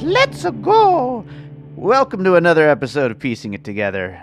Let's go! Welcome to another episode of Piecing It Together,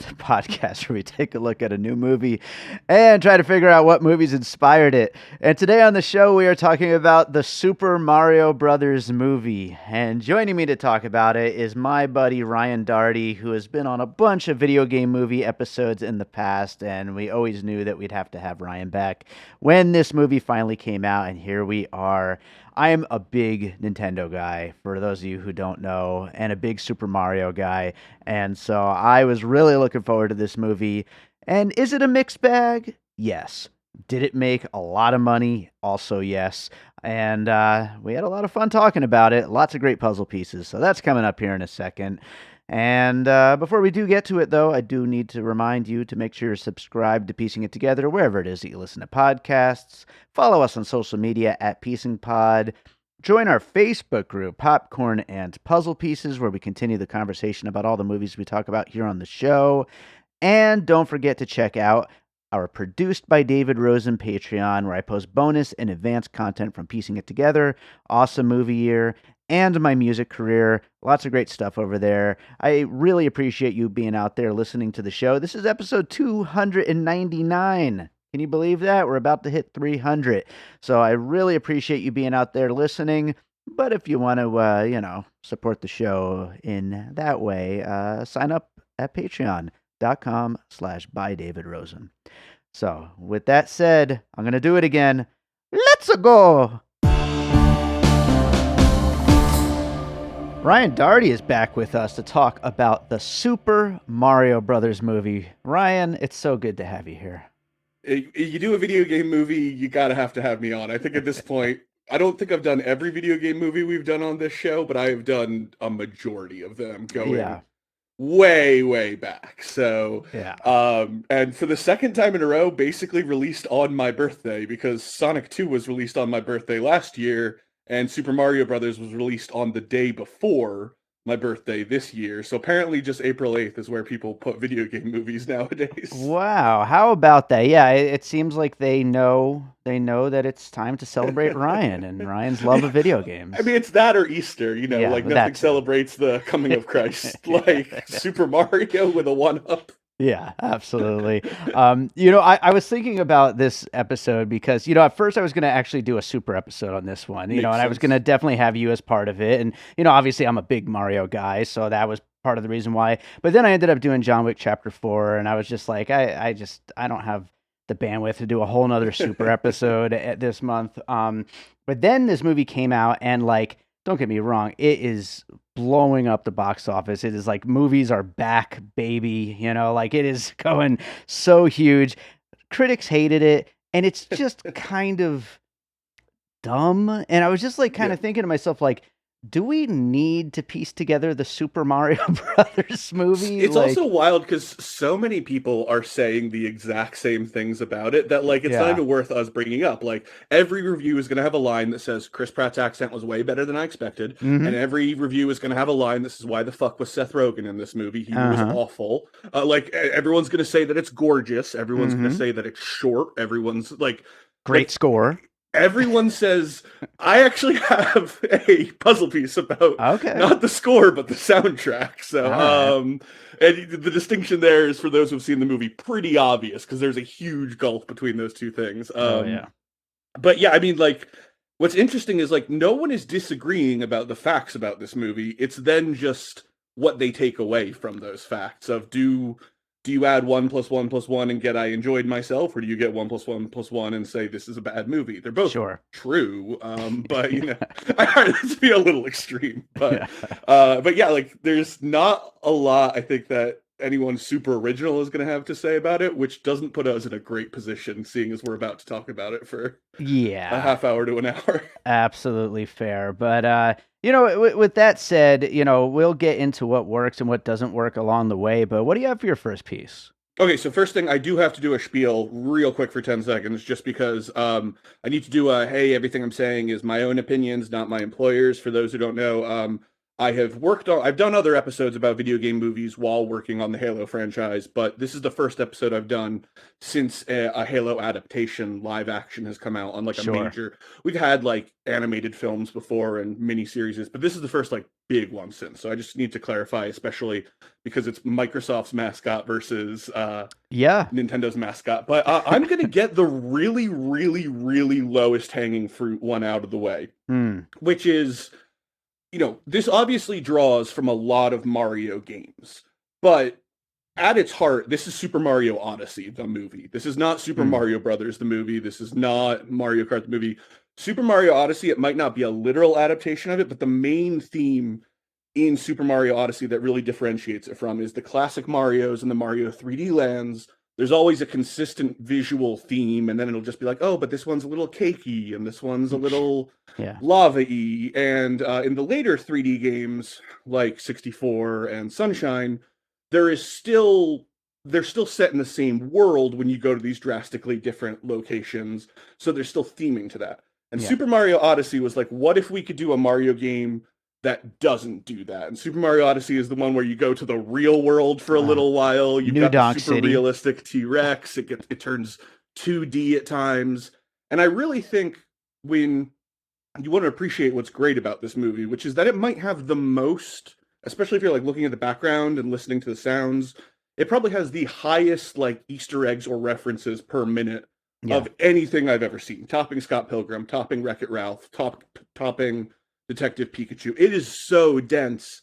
the podcast where we take a look at a new movie and try to figure out what movies inspired it. And today on the show, we are talking about the Super Mario Brothers movie. And joining me to talk about it is my buddy Ryan Daugherty, who has been on a bunch of video game movie episodes in the past, and we always knew that we'd have to have Ryan back when this movie finally came out, and here we are. I am a big Nintendo guy, for those of you who don't know, and a big Super Mario guy. And so I was really looking forward to this movie. And is it a mixed bag? Yes. Did it make a lot of money? Also, yes. And we had a lot of fun talking about it. Lots of great puzzle pieces. So that's coming up here in a second. And before we do get to it, though, I do need to remind you to make sure you're subscribed to Piecing It Together wherever it is that you listen to podcasts. Follow us on social media at PiecingPod. Join our Facebook group, Popcorn and Puzzle Pieces, where we continue the conversation about all the movies we talk about here on the show. And don't forget to check out our Produced by David Rosen Patreon, where I post bonus and advanced content from Piecing It Together, Awesome Movie Year, and my music career. Lots of great stuff over there. I really appreciate you being out there listening to the show. This is episode 299. Can you believe that? We're about to hit 300. So I really appreciate you being out there listening. But if you want to, support the show in that way, sign up at patreon.com/bydavidrosen. So with that said, I'm going to do it again. Let's go! Ryan Daugherty is back with us to talk about the Super Mario Brothers movie. Ryan, it's so good to have you here. You do a video game movie, you gotta have to have me on. I think at this point, I don't think I've done every video game movie we've done on this show, but I have done a majority of them going way, way back. So, and for the second time in a row, basically released on my birthday, because Sonic 2 was released on my birthday last year, and Super Mario Brothers was released on the day before my birthday this year. So apparently just April 8th is where people put video game movies nowadays. Wow. How about that? Yeah, it seems like they know that it's time to celebrate Ryan and Ryan's love of video games. I mean, it's that or Easter, like nothing celebrates the coming of Christ like Super Mario with a one-up. Yeah, absolutely. I was thinking about this episode because, at first I was going to actually do a super episode on this one, and I was going to definitely have you as part of it. And, obviously I'm a big Mario guy, so that was part of the reason why. But then I ended up doing John Wick Chapter 4, and I was just like, I don't have the bandwidth to do a whole nother super episode this month. But then this movie came out, and don't get me wrong, it is blowing up the box office. It is like movies are back, baby. It is going so huge. Critics hated it, and it's just kind of dumb. And I was just kind of thinking to myself, do we need to piece together the Super Mario Brothers movie? It's also wild because so many people are saying the exact same things about it that it's not even worth us bringing up. Every review is going to have a line that says Chris Pratt's accent was way better than I expected, and every review is going to have a line that says why the fuck was Seth Rogen in this movie? He was awful. Everyone's going to say that it's gorgeous. Everyone's going to say that it's short. Everyone's great score. Everyone says, I actually have a puzzle piece about not the score, but the soundtrack. So, and the distinction there is, for those who've seen the movie, pretty obvious, because there's a huge gulf between those two things. But yeah, I mean, what's interesting is, no one is disagreeing about the facts about this movie. It's then just what they take away from those facts of, do you add 1 + 1 + 1 and get I enjoyed myself, or do you get 1 + 1 + 1 and say this is a bad movie? They're both true, but I find it to be a little extreme. But there's not a lot I think that anyone super original is going to have to say about it, which doesn't put us in a great position, seeing as we're about to talk about it for a half hour to an hour. Absolutely fair, but with that said, we'll get into what works and what doesn't work along the way, but what do you have for your first piece? Okay, so first thing, I do have to do a spiel real quick for 10 seconds, just because I need to do everything I'm saying is my own opinions, not my employer's. For those who don't know, I've done other episodes about video game movies while working on the Halo franchise, but this is the first episode I've done since a Halo adaptation live action has come out on like a major. We've had like animated films before and miniseries, but this is the first like big one since. So I just need to clarify, especially because it's Microsoft's mascot versus Nintendo's mascot. But I'm gonna get the really, really, really lowest hanging fruit one out of the way, which is, this obviously draws from a lot of Mario games, but at its heart, this is Super Mario Odyssey, the movie. This is not Super Mario Brothers, the movie. This is not Mario Kart, the movie. Super Mario Odyssey, it might not be a literal adaptation of it, but the main theme in Super Mario Odyssey that really differentiates it from is the classic Marios and the Mario 3D lands. There's always a consistent visual theme, and then it'll just be like, oh, but this one's a little cakey, and this one's a little lava-y. And in the later 3D games, like 64 and Sunshine, they're still set in the same world when you go to these drastically different locations, so there's still theming to that. And Super Mario Odyssey was like, what if we could do a Mario game that doesn't do that? And Super Mario Odyssey is the one where you go to the real world for a little while. You've got the super realistic T-Rex. It turns 2D at times. And I really think when you want to appreciate what's great about this movie, which is that it might have the most, especially if you're like looking at the background and listening to the sounds, it probably has the highest like Easter eggs or references per minute of anything I've ever seen. Topping Scott Pilgrim, topping Wreck-It Ralph, topping Detective Pikachu. It is so dense,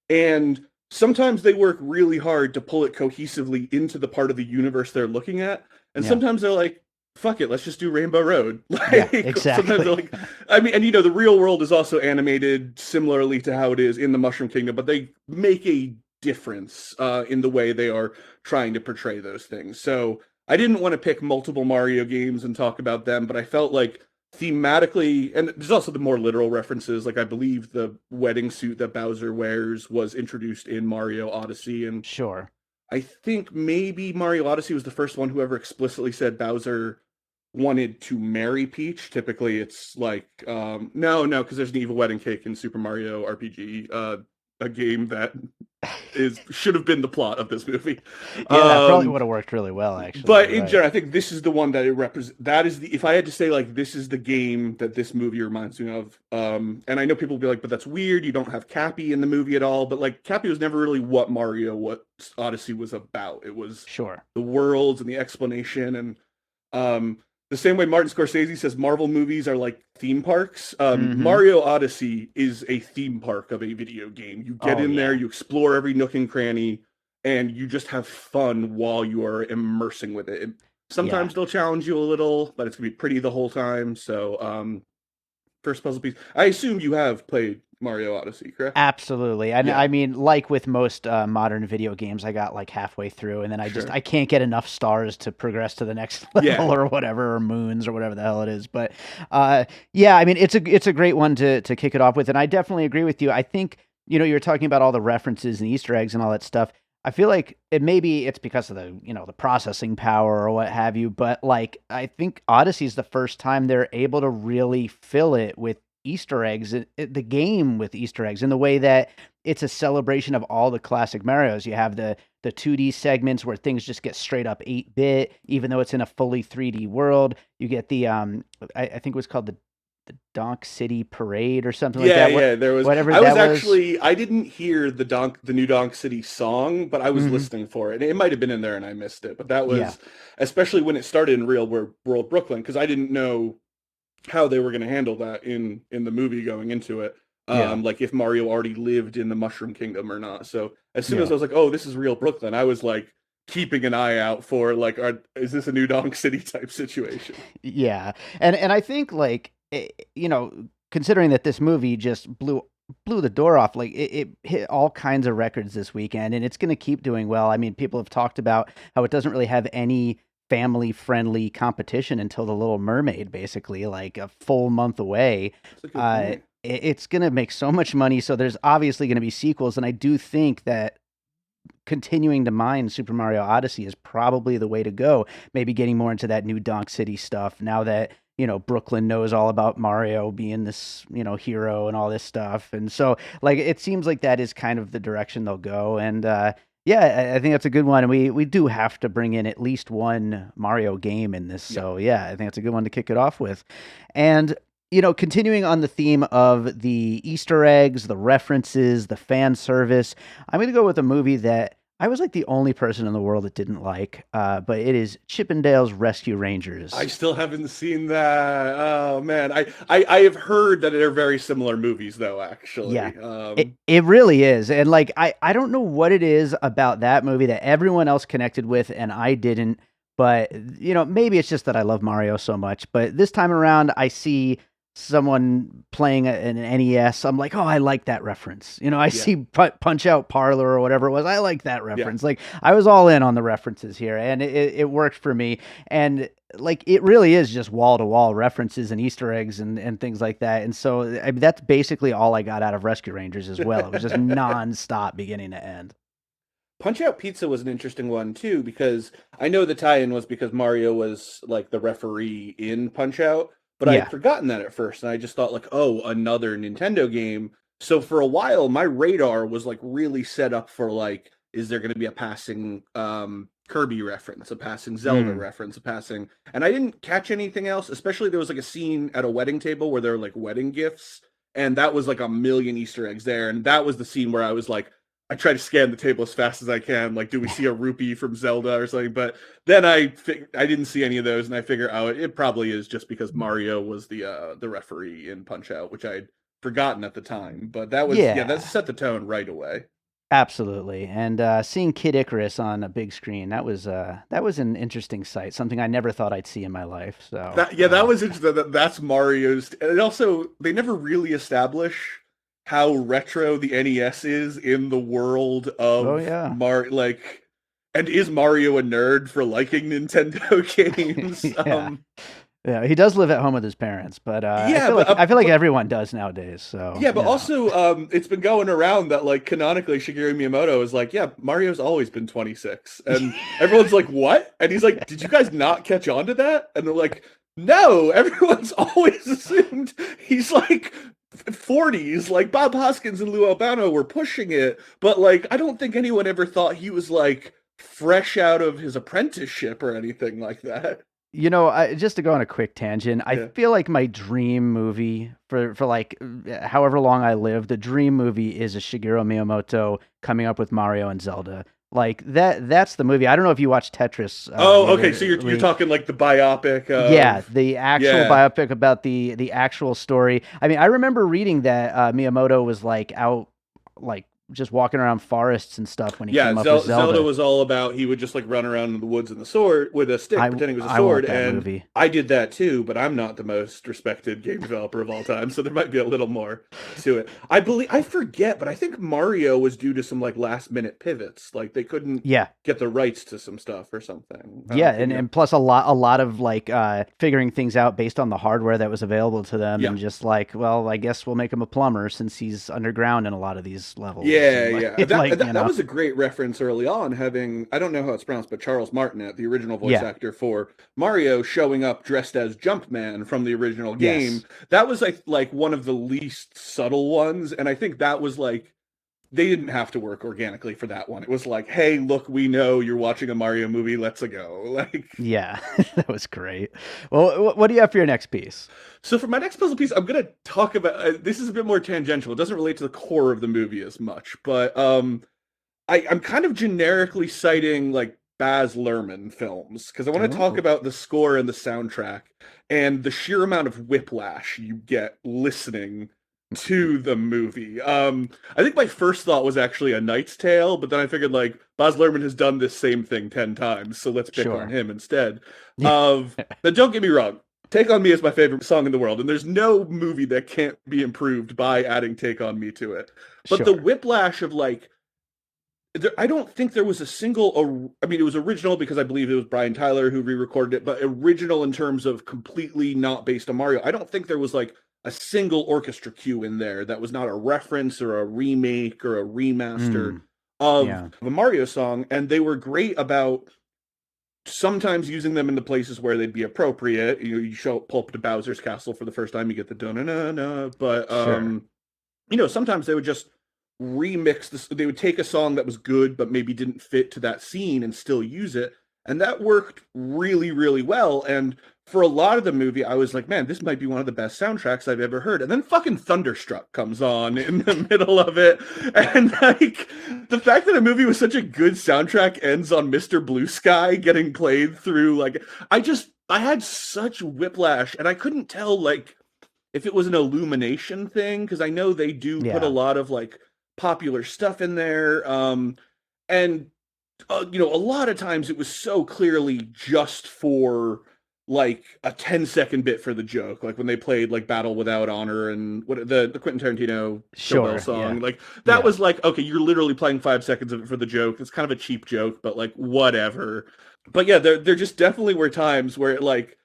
and sometimes they work really hard to pull it cohesively into the part of the universe they're looking at, and sometimes they're like, fuck it, let's just do Rainbow Road. Exactly. Sometimes they're like, and the real world is also animated similarly to how it is in the Mushroom Kingdom, but they make a difference in the way they are trying to portray those things. So I didn't want to pick multiple Mario games and talk about them, but I felt like thematically, and there's also the more literal references, like I believe the wedding suit that Bowser wears was introduced in Mario Odyssey, and I think maybe Mario Odyssey was the first one who ever explicitly said Bowser wanted to marry Peach. Typically it's like no, because there's an evil wedding cake in Super Mario RPG, a game that should have been the plot of this movie. That probably would have worked really well, actually. But in general, I think this is the one that it represents. That is if I had to say, like, this is the game that this movie reminds me of. And I know people will be like, but that's weird. You don't have Cappy in the movie at all. But like, Cappy was never really what Odyssey was about. It was the worlds and the explanation. And the same way Martin Scorsese says Marvel movies are like theme parks. Mario Odyssey is a theme park of a video game. You get in there, you explore every nook and cranny, and you just have fun while you are immersing with it. Sometimes they'll challenge you a little, but it's going to be pretty the whole time. So, first puzzle piece. I assume you have played Mario Odyssey, correct? Absolutely. And I mean, like with most modern video games, I got like halfway through, and then I can't get enough stars to progress to the next level or whatever, or moons or whatever the hell it is. But I mean, it's a great one to kick it off with, and I definitely agree with you. I think you're talking about all the references and Easter eggs and all that stuff. I feel like it's because of the processing power or what have you, but like I think Odyssey is the first time they're able to really fill it with Easter eggs, the game with Easter eggs, in the way that it's a celebration of all the classic Marios. You have the 2D segments where things just get straight up 8-bit, even though it's in a fully 3D world. You get the I think it was called the Donk City Parade or something like that. There was. Whatever I didn't hear the new Donk City song, but I was listening for it. It might have been in there and I missed it, but that was especially when it started in Real World Brooklyn, because I didn't know how they were going to handle that in the movie going into it. Like if Mario already lived in the Mushroom Kingdom or not. So as soon as I was like, oh, this is Real Brooklyn, I was like keeping an eye out for like, is this a new Donk City type situation? Yeah. And I think like, considering that this movie just blew the door off, like it hit all kinds of records this weekend, and it's going to keep doing well. I mean, people have talked about how it doesn't really have any family-friendly competition until The Little Mermaid, basically, like a full month away. It's going to make so much money, so there's obviously going to be sequels, and I do think that continuing to mine Super Mario Odyssey is probably the way to go. Maybe getting more into that new Donk City stuff now that Brooklyn knows all about Mario being this, hero and all this stuff. And so like it seems like that is kind of the direction they'll go. And yeah, I think that's a good one. And we do have to bring in at least one Mario game in this. So yeah, I think that's a good one to kick it off with. And continuing on the theme of the Easter eggs, the references, the fan service, I'm going to go with a movie that I was like the only person in the world that didn't like, but it is Chippendale's Rescue Rangers. I still haven't seen that. Oh man, I have heard that they're very similar movies, though. Actually, yeah, it really is, and like I don't know what it is about that movie that everyone else connected with and I didn't. But maybe it's just that I love Mario so much. But this time around, I see someone playing an NES, I'm like, oh, I like that reference. I see Punch Out Parlor or whatever it was. I like that reference. Like I was all in on the references here, and it worked for me. And like it really is just wall to wall references and Easter eggs and things like that. And so that's basically all I got out of Rescue Rangers as well. It was just nonstop, beginning to end. Punch Out Pizza was an interesting one too, because I know the tie-in was because Mario was like the referee in Punch Out. But I had forgotten that at first, and I just thought like, oh, another Nintendo game. So for a while, my radar was like really set up for like, is there going to be a passing Kirby reference, a passing Zelda reference, a passing, and I didn't catch anything else. Especially there was like a scene at a wedding table where there were like wedding gifts, and that was like a million Easter eggs there, and that was the scene where I was like, I try to scan the table as fast as I can. Like, do we see a rupee from Zelda or something? But then I didn't see any of those, and I figure, oh, it probably is just because Mario was the referee in Punch Out, which I'd forgotten at the time. But that was that set the tone right away. Absolutely, and seeing Kid Icarus on a big screen, that was an interesting sight, something I never thought I'd see in my life. So that was interesting. That's Mario's, and also they never really establish how retro the NES is in the world of and is Mario a nerd for liking Nintendo games? Yeah, he does live at home with his parents, but I feel like everyone does nowadays. So yeah, but also it's been going around that like canonically Shigeru Miyamoto is like, yeah, Mario's always been 26, and everyone's like, what? And he's like, did you guys not catch on to that? And they're like, no, everyone's always assumed he's like 40s, like Bob Hoskins and Lou Albano were pushing it, but like I don't think anyone ever thought he was like fresh out of his apprenticeship or anything like that. Just to go on a quick tangent, I feel like my dream movie for like however long I live, the dream movie is a Shigeru Miyamoto coming up with Mario and Zelda. Like that's the movie. I don't know if you watched Tetris. Okay. So you're talking like the biopic. The actual biopic about the actual story. I mean, I remember reading that Miyamoto was like out, like just walking around forests and stuff when he came up with Zelda. Zelda was all about, he would just like run around in the woods with a sword, with a stick, pretending it was a sword. And movie. I did that too, but I'm not the most respected game developer of all time, so there might be a little more to it. I forget, but I think Mario was due to some like last minute pivots. Like they couldn't get the rights to some stuff or something. And plus a lot of like figuring things out based on the hardware that was available to them, and just like, well, I guess we'll make him a plumber since he's underground in a lot of these levels. That was a great reference early on, having, I don't know how it's pronounced, but Charles Martinet, the original voice actor for Mario, showing up dressed as Jumpman from the original game. That was like one of the least subtle ones, and I think that was like, they didn't have to work organically for that one. It was like, hey, look, we know you're watching a Mario movie, let's go. Like, yeah, that was great. Well, what do you have for your next piece? So for my next puzzle piece, I'm going to talk about, this is a bit more tangential. It doesn't relate to the core of the movie as much, but I'm kind of generically citing like Baz Luhrmann films, because I want to talk about the score and the soundtrack and the sheer amount of whiplash you get listening to the movie. I think my first thought was actually A Knight's Tale, but then I figured like Baz Luhrmann has done this same thing 10 times, so let's pick on him instead. But don't get me wrong, Take on Me is my favorite song in the world, and there's no movie that can't be improved by adding Take on Me to it. But the whiplash of like, I don't think there was a single, I mean, it was original because I believe it was Brian Tyler who re-recorded it, but original in terms of completely not based on Mario. I don't think there was like a single orchestra cue in there that was not a reference or a remake or a remaster of a Mario song. And they were great about sometimes using them in the places where they'd be appropriate. You pull up to Bowser's Castle for the first time, you get the da-na-na-na, but Sure. sometimes they would just remix this. They would take a song that was good, but maybe didn't fit to that scene and still use it. And that worked really, really well. And for a lot of the movie, I was like, man, this might be one of the best soundtracks I've ever heard. And then fucking Thunderstruck comes on in the middle of it. And like the fact that a movie with such a good soundtrack ends on Mr. Blue Sky getting played through, like, I had such whiplash, and I couldn't tell, like, if it was an Illumination thing, because I know they do put a lot of like popular stuff in there. And a lot of times it was so clearly just for like a 10-second bit for the joke, like when they played like Battle Without Honor and what the Quentin Tarantino song, like that was like, okay, you're literally playing 5 seconds of it for the joke. It's kind of a cheap joke, but like whatever. But yeah, there just definitely were times where it like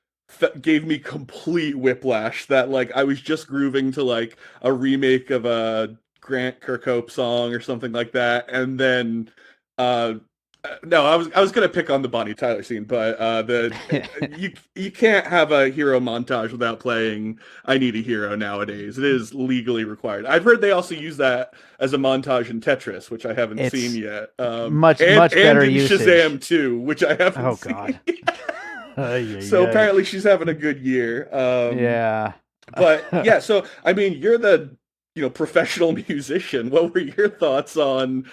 gave me complete whiplash, that like I was just grooving to like a remake of a Grant Kirkhope song or something like that, and then no, I was gonna pick on the Bonnie Tyler scene, but you can't have a hero montage without playing "I Need a Hero" nowadays. It is legally required. I've heard they also use that as a montage in Tetris, which I haven't seen yet. Much better and in usage. Shazam 2, which I haven't seen. God. So apparently she's having a good year. Yeah. But yeah, so I mean, you're the professional musician. What were your thoughts on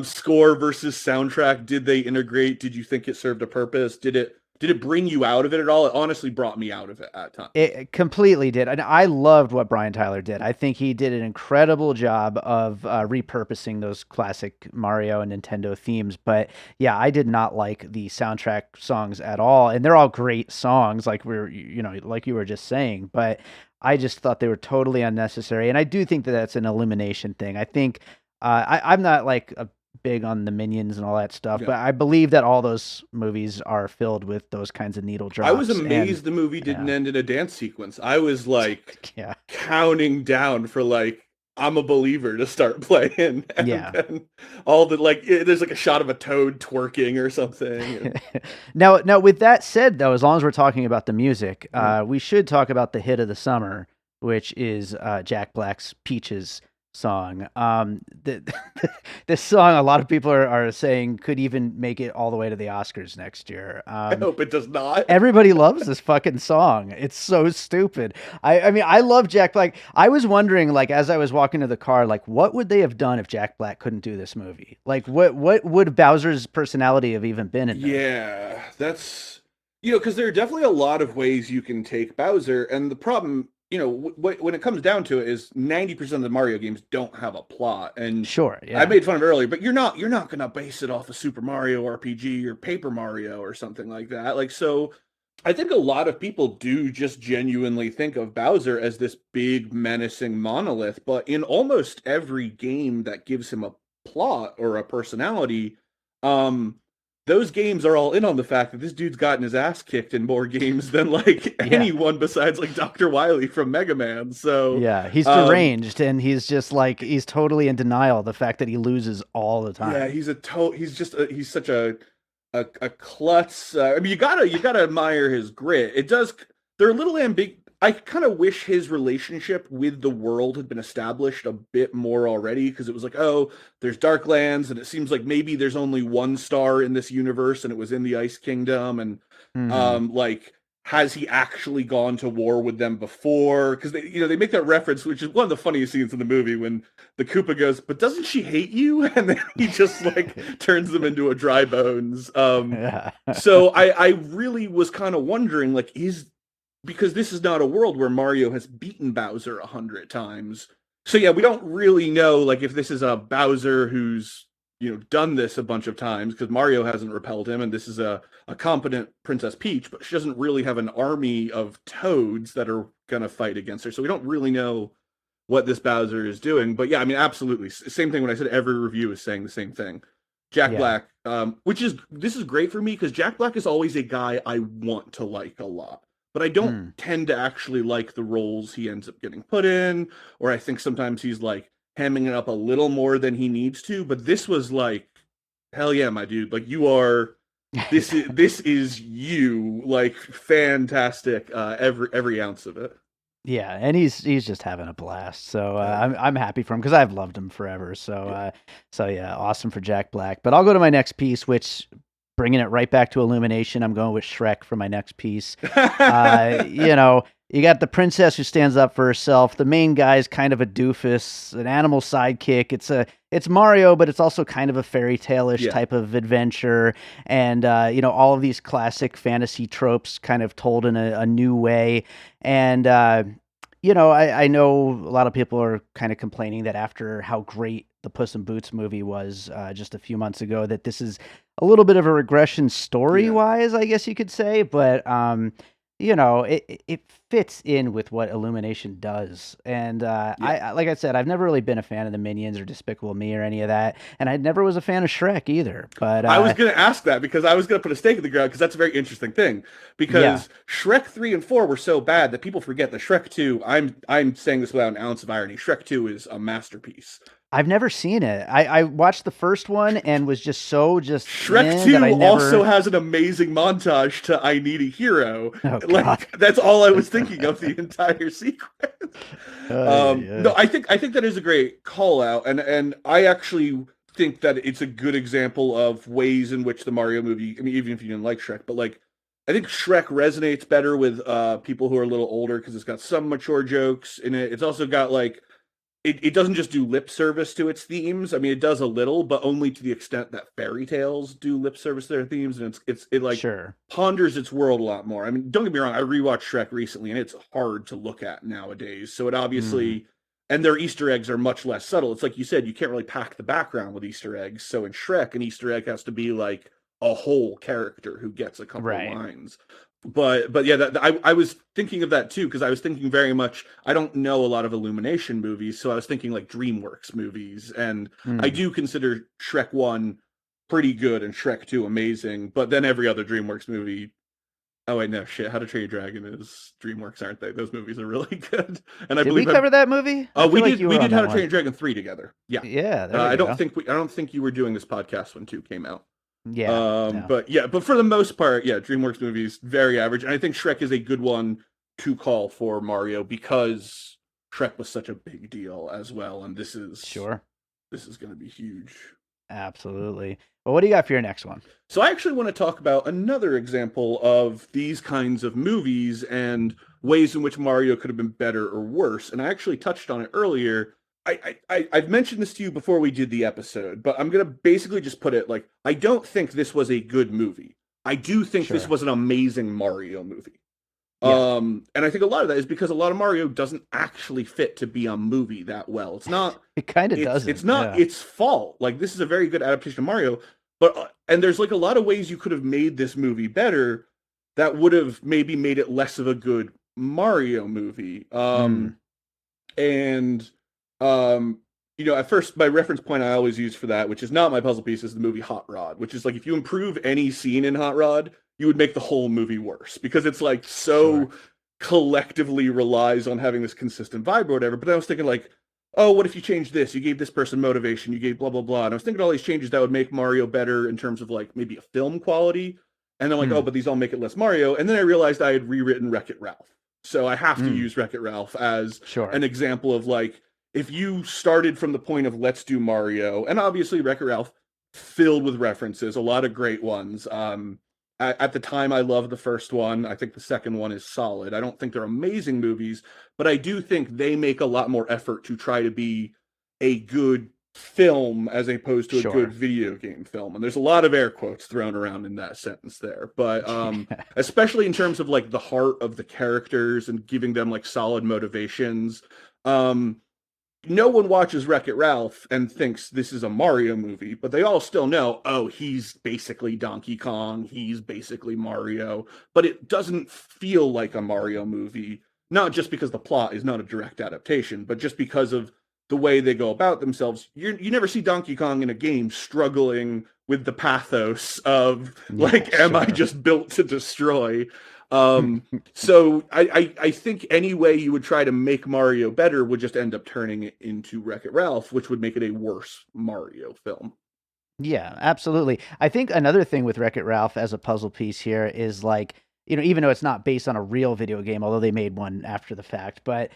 score versus soundtrack? Did they integrate? Did you think it served a purpose? Did it bring you out of it at all? It honestly brought me out of it at times. It completely did. And I loved what Brian Tyler did. I think he did an incredible job of repurposing those classic Mario and Nintendo themes. But yeah, I did not like the soundtrack songs at all. And they're all great songs, like like you were just saying. But I just thought they were totally unnecessary. And I do think that that's an Illumination thing. I think I'm not like a big on the Minions and all that stuff, but I believe that all those movies are filled with those kinds of needle drops. I was amazed the movie didn't end in a dance sequence. I was like counting down for like I'm a Believer to start playing. And then all the like there's like a shot of a toad twerking or something. Now with that said though, as long as we're talking about the music, we should talk about the hit of the summer, which is Jack Black's Peaches song. This song, a lot of people are saying could even make it all the way to the Oscars next year. I hope it does not. Everybody loves this fucking song. It's so stupid. I mean, I love Jack Black. I was wondering, like, as I was walking to the car, like, what would they have done if Jack Black couldn't do this movie? Like, what would Bowser's personality have even been in there? Yeah, that's, because there are definitely a lot of ways you can take Bowser, and the problem, when it comes down to it, is 90% of the Mario games don't have a plot. And I made fun of it earlier, but you're not going to base it off of Super Mario RPG or Paper Mario or something like that. Like, so I think a lot of people do just genuinely think of Bowser as this big menacing monolith, but in almost every game that gives him a plot or a personality, those games are all in on the fact that this dude's gotten his ass kicked in more games than like anyone besides like Dr. Wily from Mega Man. So yeah, he's deranged, and he's just like, he's totally in denial. The fact that he loses all the time. Yeah, he's such a klutz. I mean, you gotta admire his grit. They're a little ambiguous. I kind of wish his relationship with the world had been established a bit more already, because it was like, oh, there's Darklands, and it seems like maybe there's only one star in this universe, and it was in the Ice Kingdom, and like, has he actually gone to war with them before? Because they make that reference, which is one of the funniest scenes in the movie, when the Koopa goes, "But doesn't she hate you?" And then he just like turns them into a dry bones. So I really was kind of wondering, like, because this is not a world where Mario has beaten Bowser 100 times. So yeah, we don't really know, like, if this is a Bowser who's, done this a bunch of times, because Mario hasn't repelled him, and this is a competent Princess Peach, but she doesn't really have an army of toads that are going to fight against her. So we don't really know what this Bowser is doing. But yeah, I mean, absolutely. Same thing when I said every review is saying the same thing. Jack Black, this is great for me, because Jack Black is always a guy I want to like a lot. But I don't tend to actually like the roles he ends up getting put in, or I think sometimes he's like hamming it up a little more than he needs to. But this was like, hell yeah, my dude. Like, you are this is you, like, fantastic, every ounce of it. Yeah, and he's just having a blast. So Oh, I'm happy for him because I've loved him forever. yeah. So yeah, awesome for Jack Black. But I'll go to my next piece, which bringing it right back to Illumination. I'm going with Shrek for my next piece. You know, you got the princess who stands up for herself. The main guy's kind of a doofus, an animal sidekick. It's Mario, but it's also kind of a fairy tale-ish Yeah. type of adventure. And you know, all of these classic fantasy tropes kind of told in a new way. And you know, I know a lot of people are kind of complaining that after how great the Puss in Boots movie was just a few months ago, that this is a little bit of a regression story wise, I guess you could say. But you know, it fits in with what Illumination does. And I like I said, I've never really been a fan of the Minions or Despicable Me or any of that, and I never was a fan of Shrek either. But I was going to ask that because I was going to put a stake in the ground because that's a very interesting thing. Because Shrek 3 and 4 were so bad that people forget that Shrek 2, I'm saying this without an ounce of irony, Shrek 2 is a masterpiece. I've never seen it. I watched the first one and was just Shrek 2 also has an amazing montage to I Need a Hero. Oh, like, that's all I was thinking of the entire sequence. No, I think that is a great call out, and I actually think that it's a good example of ways in which the Mario movie, I mean, even if you didn't like Shrek, but like, I think Shrek resonates better with people who are a little older because it's got some mature jokes in it. It's also got like, it doesn't just do lip service to its themes. I mean, it does a little, but only to the extent that fairy tales do lip service to their themes, and it like ponders its world a lot more. I mean, don't get me wrong, I rewatched Shrek recently, and it's hard to look at nowadays. So it obviously, and their Easter eggs are much less subtle. It's like you said, you can't really pack the background with Easter eggs. So in Shrek, an Easter egg has to be like a whole character who gets a couple of lines. But yeah, I was thinking of that too because I was thinking very much. I don't know a lot of Illumination movies, so I was thinking like DreamWorks movies, and I do consider Shrek 1 pretty good and Shrek 2 amazing. But then every other DreamWorks movie. Oh wait, no shit. How to Train Your Dragon is DreamWorks, aren't they? Those movies are really good. And I did we cover that movie? Oh, we did. We did How to Train Your Dragon 3 together. Yeah, yeah. I don't think you were doing this podcast when 2 came out. Yeah. No. But for the most part, yeah, DreamWorks movies very average, and I think Shrek is a good one to call for Mario because Shrek was such a big deal as well, and this is going to be huge. Absolutely. Well, what do you got for your next one? So I actually want to talk about another example of these kinds of movies and ways in which Mario could have been better or worse, and I actually touched on it earlier. I've mentioned this to you before we did the episode, but I'm going to basically just put it like, I don't think this was a good movie. I do think this was an amazing Mario movie. Yeah. And I think a lot of that is because a lot of Mario doesn't actually fit to be a movie that well. It's not. It kind of doesn't. It's not its fault. Like, this is a very good adaptation of Mario, but and there's like a lot of ways you could have made this movie better that would have maybe made it less of a good Mario movie. And you know, at first, my reference point I always use for that, which is not my puzzle piece, is the movie Hot Rod, which is like, if you improve any scene in Hot Rod, you would make the whole movie worse because it's like so collectively relies on having this consistent vibe or whatever. But then I was thinking like, oh, what if you changed this? You gave this person motivation, you gave blah, blah, blah. And I was thinking all these changes that would make Mario better in terms of like maybe a film quality. And I'm like, oh, but these all make it less Mario. And then I realized I had rewritten Wreck-It Ralph. So I have to use Wreck-It Ralph as an example of like, if you started from the point of let's do Mario, and obviously Wreck-It Ralph filled with references, a lot of great ones. At the time, I loved the first one. I think the second one is solid. I don't think they're amazing movies, but I do think they make a lot more effort to try to be a good film as opposed to a good video game film. And there's a lot of air quotes thrown around in that sentence there. But especially in terms of like the heart of the characters and giving them like solid motivations. No one watches Wreck-It Ralph and thinks this is a Mario movie, but they all still know, oh, he's basically Donkey Kong, he's basically Mario, but it doesn't feel like a Mario movie, not just because the plot is not a direct adaptation, but just because of the way they go about themselves. You never see Donkey Kong in a game struggling with the pathos of, like, am I just built to destroy? So I think any way you would try to make Mario better would just end up turning it into Wreck-It Ralph, which would make it a worse Mario film. Yeah, absolutely. I think another thing with Wreck-It Ralph as a puzzle piece here is like, even though it's not based on a real video game, although they made one after the fact, but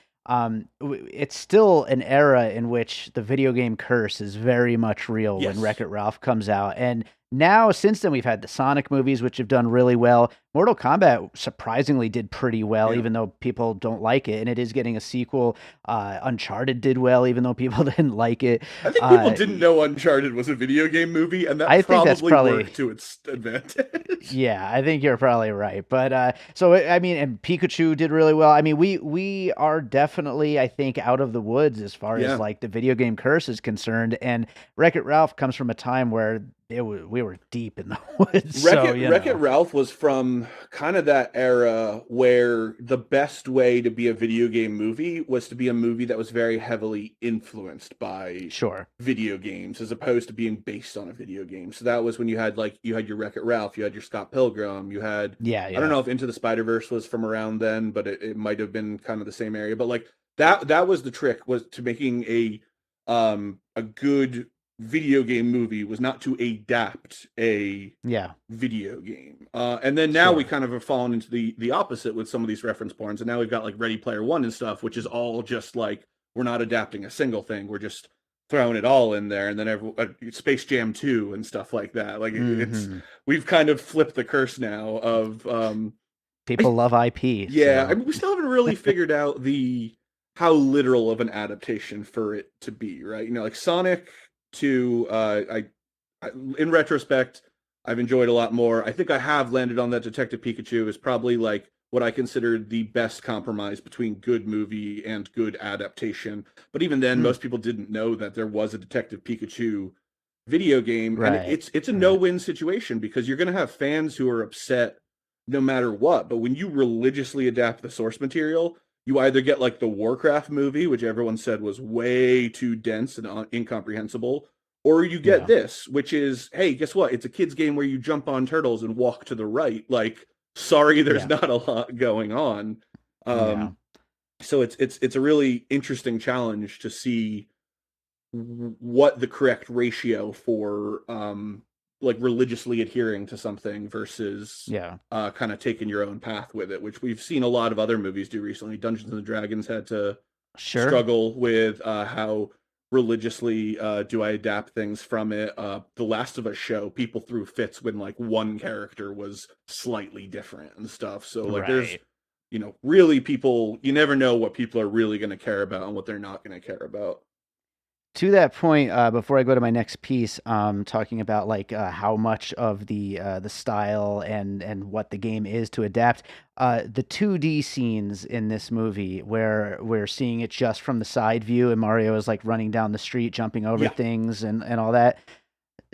it's still an era in which the video game curse is very much real when Yes. Wreck-It Ralph comes out. And now, since then, we've had the Sonic movies, which have done really well. Mortal Kombat surprisingly did pretty well, even though people don't like it, and it is getting a sequel. Uncharted did well, even though people didn't like it. I think people didn't know Uncharted was a video game movie, and that I think that's probably worked to its advantage. Yeah, I think you're probably right. But so I mean, and Pikachu did really well. I mean, we are definitely, I think, out of the woods as far as like the video game curse is concerned. And Wreck-It Ralph comes from a time where we were deep in the woods. Wreck-It Ralph was from kind of that era where the best way to be a video game movie was to be a movie that was very heavily influenced by video games, as opposed to being based on a video game. So that was when you had your Wreck-It Ralph, you had your Scott Pilgrim, you had I don't know if Into the Spider-Verse was from around then, but it might have been kind of the same area. But like that was the trick, was to making a good video game movie was not to adapt a video game. And then now we kind of have fallen into the opposite with some of these reference porns, and now we've got like Ready Player One and stuff, which is all just like, we're not adapting a single thing, we're just throwing it all in there. And then Space Jam 2 and stuff like that. Like we've kind of flipped the curse now of people love IP. Yeah, I mean, we still haven't really figured out how literal of an adaptation for it to be, right? Like Sonic to in retrospect, I've enjoyed a lot more. I think I have landed on that Detective Pikachu is probably like what I consider the best compromise between good movie and good adaptation. But even then, most people didn't know that there was a Detective Pikachu video game, and it's a no-win situation, because you're going to have fans who are upset no matter what. But when you religiously adapt the source material, you either get like the Warcraft movie, which everyone said was way too dense and incomprehensible, or you get this, which is, hey, guess what? It's a kid's game where you jump on turtles and walk to the right. Like, sorry, there's not a lot going on. So it's a really interesting challenge to see what the correct ratio for like religiously adhering to something versus kind of taking your own path with it, which we've seen a lot of other movies do recently. Dungeons and Dragons had to struggle with how religiously do I adapt things from it. The Last of Us show, people threw fits when like one character was slightly different and stuff. So like there's, really people, you never know what people are really going to care about and what they're not going to care about. To that point, before I go to my next piece, talking about like how much of the style and what the game is to adapt, the 2D scenes in this movie where we're seeing it just from the side view and Mario is like running down the street, jumping over things and all that,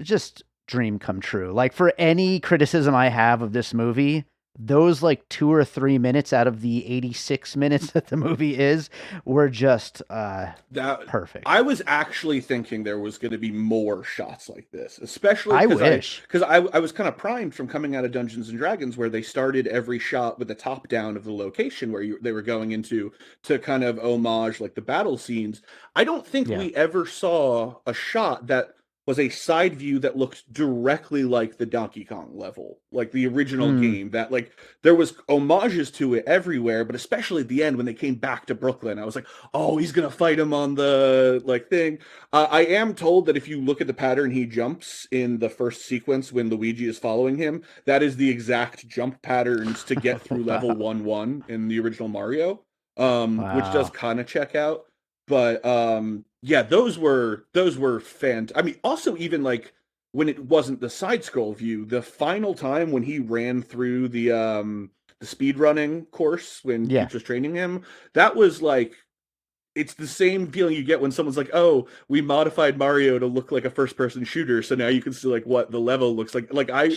just dream come true. Like, for any criticism I have of this movie, those like 2 or 3 minutes out of the 86 minutes that the movie is were just perfect. I was actually thinking there was going to be more shots like this, especially because I was kind of primed from coming out of Dungeons and Dragons, where they started every shot with a top down of the location where they were going into, to kind of homage like the battle scenes. I don't think we ever saw a shot that was a side view that looked directly like the Donkey Kong level, like the original game. That like there was homages to it everywhere, but especially at the end when they came back to Brooklyn, I was like, oh, he's gonna fight him on the like thing. I am told that if you look at the pattern he jumps in the first sequence when Luigi is following him, that is the exact jump patterns to get through level 1-1 in the original Mario, which does kind of check out. But yeah, those were I mean, also even like when it wasn't the side scroll view, the final time when he ran through the speed running course when Peach was training him, that was like, it's the same feeling you get when someone's like, oh, we modified Mario to look like a first person shooter, so now you can see like what the level looks like. Like I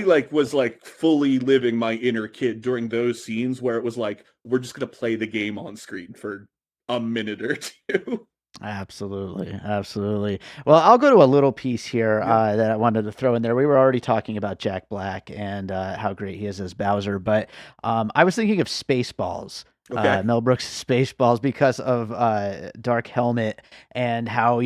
like was like fully living my inner kid during those scenes where it was like, we're just gonna play the game on screen for a minute or two. Absolutely. Well, I'll go to a little piece here that I wanted to throw in there. We were already talking about Jack Black and how great he is as Bowser, but I was thinking of Spaceballs. Mel Brooks' Spaceballs, because of Dark Helmet and how,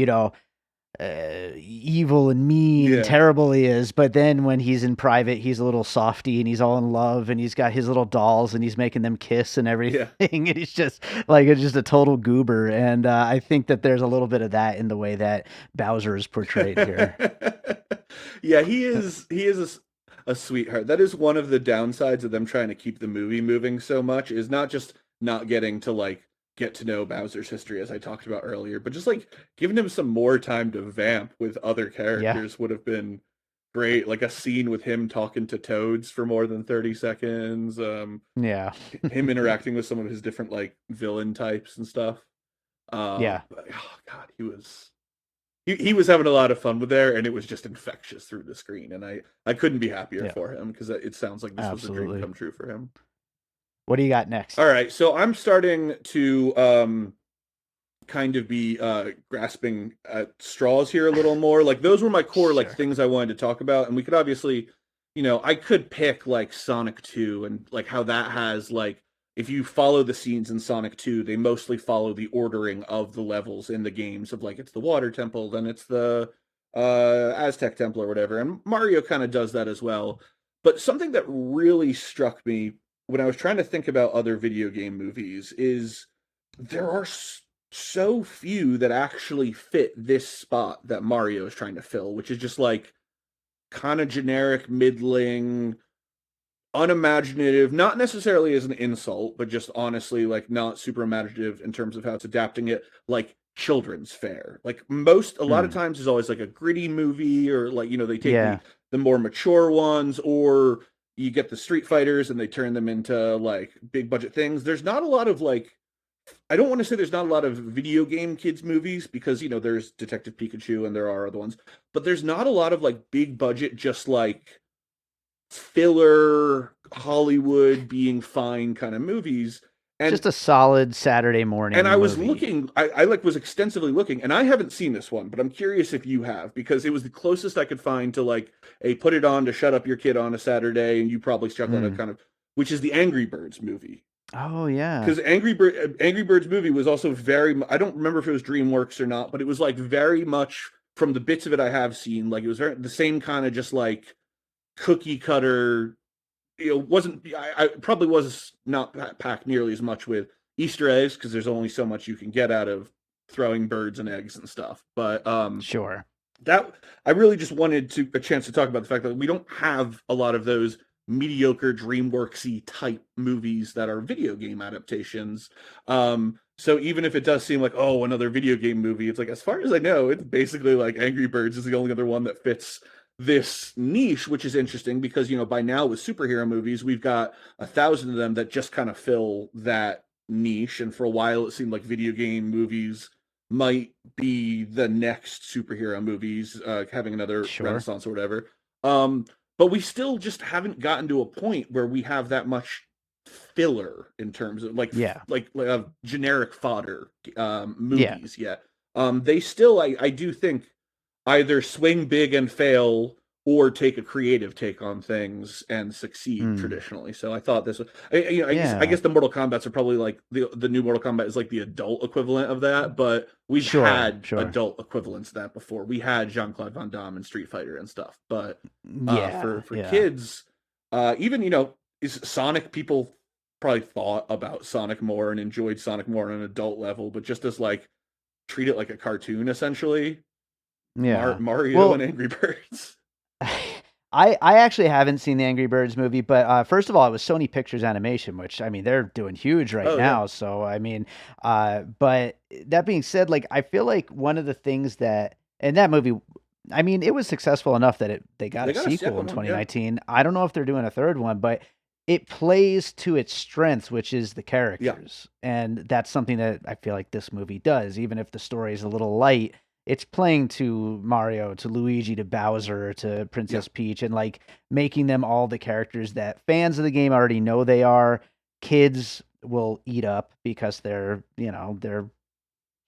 evil and mean and terrible he is, but then when he's in private, he's a little softy and he's all in love and he's got his little dolls and he's making them kiss and everything. And he's just like, it's just a total goober. And I think that there's a little bit of that in the way that Bowser is portrayed here. Yeah, he is a sweetheart. That is one of the downsides of them trying to keep the movie moving so much, is not just not getting to like get to know Bowser's history, as I talked about earlier, but just like giving him some more time to vamp with other characters would have been great. Like a scene with him talking to Toads for more than 30 seconds. Him interacting with some of his different like villain types and stuff. But, oh God, he was having a lot of fun with there, and it was just infectious through the screen. And I couldn't be happier for him, because it sounds like this was a dream come true for him. What do you got next? All right, so I'm starting to kind of be grasping at straws here a little more. Like those were my core like things I wanted to talk about, and we could obviously, I could pick like Sonic 2 and like how that has like, if you follow the scenes in Sonic 2, they mostly follow the ordering of the levels in the games of like, it's the water temple, then it's the Aztec temple or whatever, and Mario kind of does that as well. But something that really struck me when I was trying to think about other video game movies is there are so few that actually fit this spot that Mario is trying to fill, which is just like kind of generic, middling, unimaginative, not necessarily as an insult, but just honestly like not super imaginative in terms of how it's adapting it, like children's fare. Like a lot of times is always like a gritty movie, or like, they take the more mature ones, or you get the Street Fighters and they turn them into like big budget things. There's not a lot of like, I don't want to say there's not a lot of video game kids movies, because there's Detective Pikachu and there are other ones, but there's not a lot of like big budget, just like filler Hollywood being fine kind of movies. And just a solid Saturday morning. And I was looking, I was extensively looking, and I haven't seen this one, but I'm curious if you have, because it was the closest I could find to like a put it on to shut up your kid on a Saturday, and you probably struck on a kind of, which is the Angry Birds movie. Oh yeah. Because Angry Birds movie was also very, I don't remember if it was DreamWorks or not, but it was like very much, from the bits of it I have seen, like it was very the same kind of just like cookie cutter. I probably was not packed nearly as much with Easter eggs, because there's only so much you can get out of throwing birds and eggs and stuff. But sure, that I really just wanted a chance to talk about the fact that we don't have a lot of those mediocre DreamWorksy type movies that are video game adaptations. So even if it does seem like, oh, another video game movie, it's like, as far as I know, it's basically like Angry Birds is the only other one that fits this niche, which is interesting because, by now with superhero movies, we've got 1,000 of them that just kind of fill that niche. And for a while, it seemed like video game movies might be the next superhero movies, having another renaissance or whatever. But we still just haven't gotten to a point where we have that much filler in terms of like generic fodder movies yet. They still, I do think, either swing big and fail or take a creative take on things and succeed traditionally. So I thought this was, I guess the Mortal Kombats are probably like the new Mortal Kombat is like the adult equivalent of that, but we've had adult equivalents of that before. We had Jean-Claude Van Damme and Street Fighter and stuff, but for kids, even, is Sonic, people probably thought about Sonic more and enjoyed Sonic more on an adult level, but just as like, treat it like a cartoon essentially. Mario and Angry Birds. I actually haven't seen the Angry Birds movie, but first of all, it was Sony Pictures Animation, which, I mean, they're doing huge right now. Yeah. So, I mean, but that being said, like, I feel like one of the things that, and that movie, I mean, it was successful enough that they got a sequel in 2019. Yeah. I don't know if they're doing a third one, but it plays to its strengths, which is the characters. Yeah. And that's something that I feel like this movie does, even if the story is a little light. It's playing to Mario, to Luigi, to Bowser, to Princess Peach, and like making them all the characters that fans of the game already know they are. Kids will eat up because they're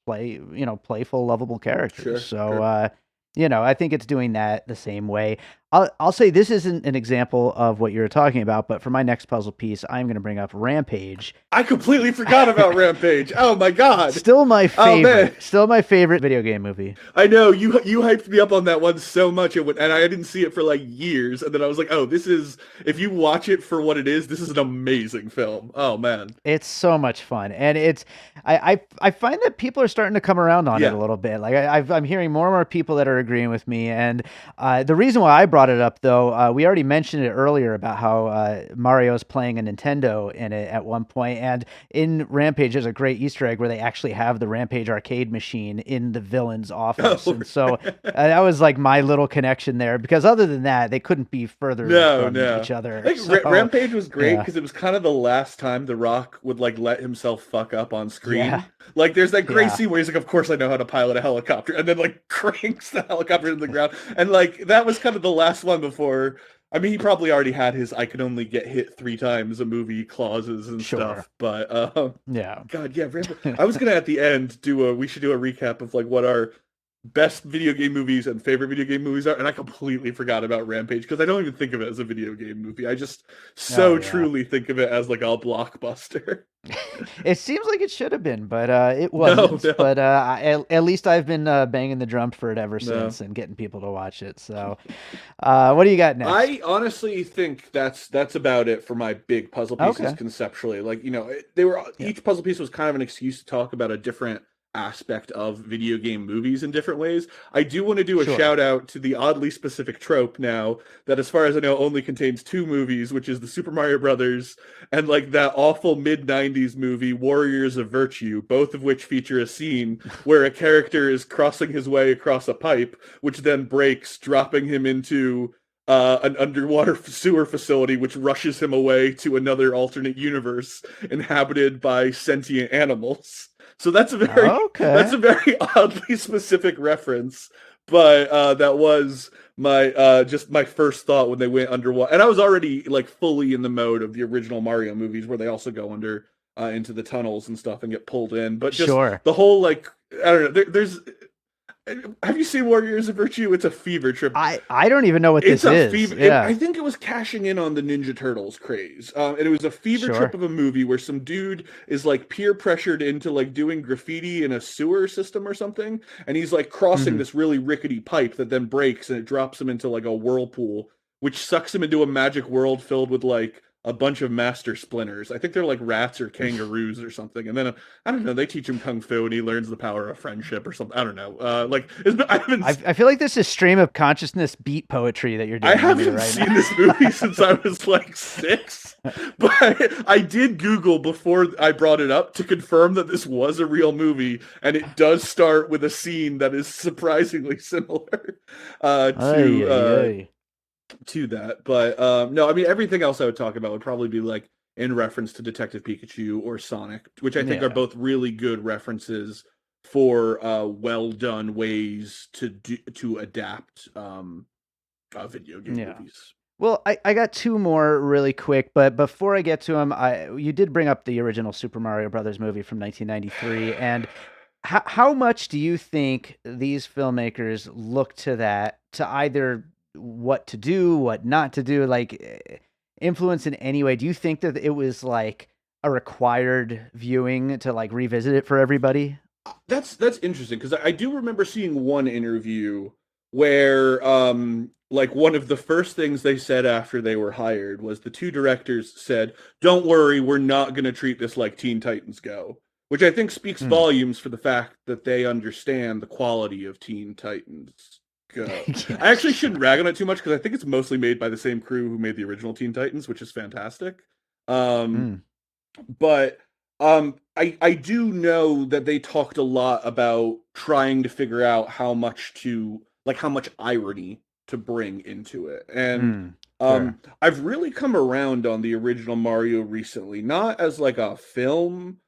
playful, lovable characters. Sure, so, I think it's doing that the same way. I'll say this isn't an example of what you're talking about, but for my next puzzle piece, I'm going to bring up Rampage. I completely forgot about Rampage. Oh my god! Still my favorite. Oh, man. Still my favorite video game movie. I know you hyped me up on that one so much, and I didn't see it for like years, and then I was like, oh, this is, if you watch it for what it is, this is an amazing film. Oh man, it's so much fun, and I find that people are starting to come around on it a little bit. Like I'm hearing more and more people that are agreeing with me, and the reason why I brought it up, though, we already mentioned it earlier about how Mario's playing a Nintendo in it at one point, and in Rampage there's a great Easter egg where they actually have the Rampage arcade machine in the villain's office, and so that was like my little connection there, because other than that, they couldn't be further from each other. I think Rampage was great because it was kind of the last time The Rock would like let himself fuck up on screen. Yeah. Like there's that great scene where he's like, of course I know how to pilot a helicopter, and then like cranks the helicopter into the ground, and like that was kind of the last one before. I mean, he probably already had his "I could only get hit 3 times a movie" clauses and stuff, but God, yeah. I was gonna at the end we should do a recap of like what our best video game movies and favorite video game movies are, and I completely forgot about Rampage because I don't even think of it as a video game movie. I just truly think of it as like a blockbuster. It seems like it should have been, but it wasn't. No. But at least I've been banging the drum for it ever since and getting people to watch it. So what do you got next? I honestly think that's about it for my big puzzle pieces conceptually. Like, you know, each puzzle piece was kind of an excuse to talk about a different aspect of video game movies in different ways. I do want to do a shout out to the oddly specific trope now that, as far as I know, only contains 2 movies, which is the Super Mario Brothers and like that awful mid-90s movie Warriors of Virtue, both of which feature a scene where a character is crossing his way across a pipe, which then breaks, dropping him into an underwater sewer facility, which rushes him away to another alternate universe inhabited by sentient animals. So that's a very oddly specific reference, but that was my just my first thought when they went underwater, and I was already like fully in the mode of the original Mario movies where they also go under into the tunnels and stuff and get pulled in. But just the whole like, I don't know. There's. Have you seen Warriors of Virtue? It's a fever trip. I don't even know what this is. I think it was cashing in on the Ninja Turtles craze. And it was a fever trip of a movie where some dude is like peer pressured into like doing graffiti in a sewer system or something. And he's like crossing this really rickety pipe that then breaks and it drops him into like a whirlpool, which sucks him into a magic world filled with like a bunch of master splinters. I think they're like rats or kangaroos or something. And then, I don't know, they teach him kung fu and he learns the power of friendship or something. I don't know. I feel like this is stream of consciousness beat poetry that you're doing. I haven't seen this movie since I was like 6, but I did Google before I brought it up to confirm that this was a real movie. And it does start with a scene that is surprisingly similar to that. But no, I mean, everything else I would talk about would probably be like in reference to Detective Pikachu or Sonic, which I think are both really good references for well done ways to adapt video game movies. Well, I got 2 more really quick, but before I get to them, you did bring up the original Super Mario Brothers movie from 1993, and how much do you think these filmmakers look to that to either what to do, what not to do, like influence in any way? Do you think that it was like a required viewing to like revisit it for everybody? That's interesting, because I do remember seeing one interview where like one of the first things they said after they were hired was the 2 directors said, "Don't worry, we're not going to treat this like Teen Titans Go," which I think speaks volumes for the fact that they understand the quality of Teen Titans Go. I actually shouldn't rag on it too much because I think it's mostly made by the same crew who made the original Teen Titans, which is fantastic. But I do know that they talked a lot about trying to figure out how much irony to bring into it. And I've really come around on the original Mario recently, not as like a film,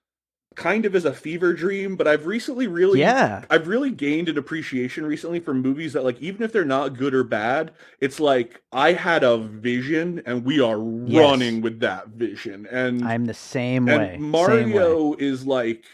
kind of as a fever dream, but I've recently I've really gained an appreciation recently for movies that, like, even if they're not good or bad, it's like I had a vision and we are running with that vision. And I'm the same way. Mario is like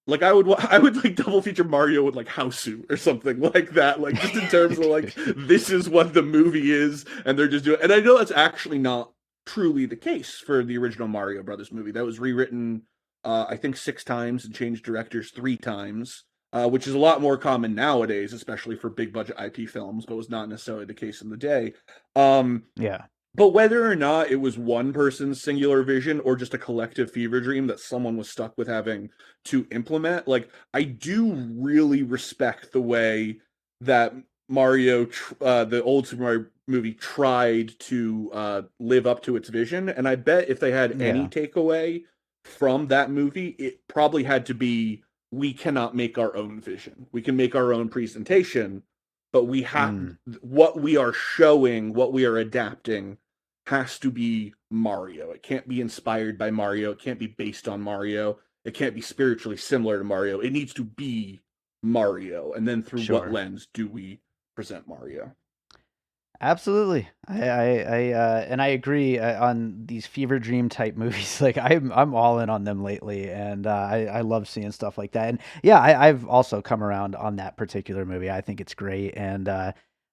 Like I would like double feature Mario with like Hausu or something like that. Like just in terms of like this is what the movie is, and they're just doing. And I know that's actually not truly the case for the original Mario Brothers movie. That was rewritten, I think 6 times and changed directors 3 times, which is a lot more common nowadays, especially for big budget IP films, but was not necessarily the case in the day. Yeah. But whether or not it was one person's singular vision or just a collective fever dream that someone was stuck with having to implement, like, I do really respect the way that Mario, the old Super Mario movie, tried to live up to its vision. And I bet if they had any takeaway from that movie, it probably had to be, we cannot make our own vision. We can make our own presentation, but we have what we are showing, what we are adapting has to be Mario. It can't be inspired by Mario. It can't be based on Mario. It can't be spiritually similar to Mario. It needs to be Mario. And then through what lens do we present Mario? Absolutely. And I agree on these fever dream type movies. Like I'm all in on them lately, and I love seeing stuff like that. And yeah, I've also come around on that particular movie. I think it's great, and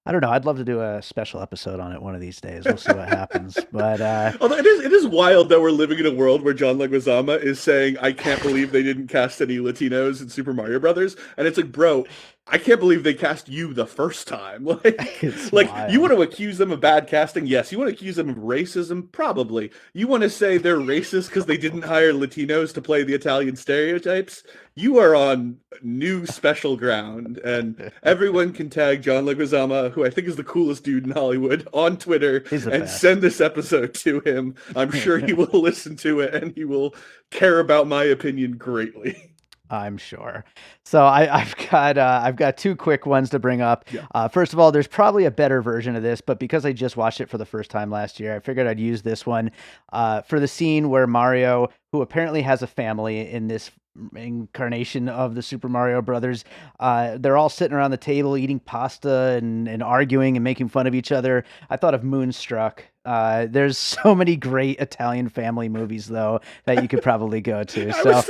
I don't know. I'd love to do a special episode on it one of these days. We'll see what happens. But although it is wild that we're living in a world where John Leguizamo is saying, "I can't believe they didn't cast any Latinos in Super Mario Brothers," and it's like, bro, I can't believe they cast you the first time. Like you want to accuse them of bad casting? Yes. You want to accuse them of racism? Probably. You want to say they're racist because they didn't hire Latinos to play the Italian stereotypes? You are on new special ground, and everyone can tag John Leguizamo, who I think is the coolest dude in Hollywood, on Twitter and send this episode to him. I'm sure he will listen to it and he will care about my opinion greatly. I'm sure. So I've got 2 quick ones to bring up. Yeah. First of all, there's probably a better version of this, but because I just watched it for the first time last year, I figured I'd use this one for the scene where Mario, who apparently has a family in this incarnation of the Super Mario Brothers, they're all sitting around the table eating pasta and arguing and making fun of each other. I thought of Moonstruck. There's so many great Italian family movies, though, that you could probably go to. So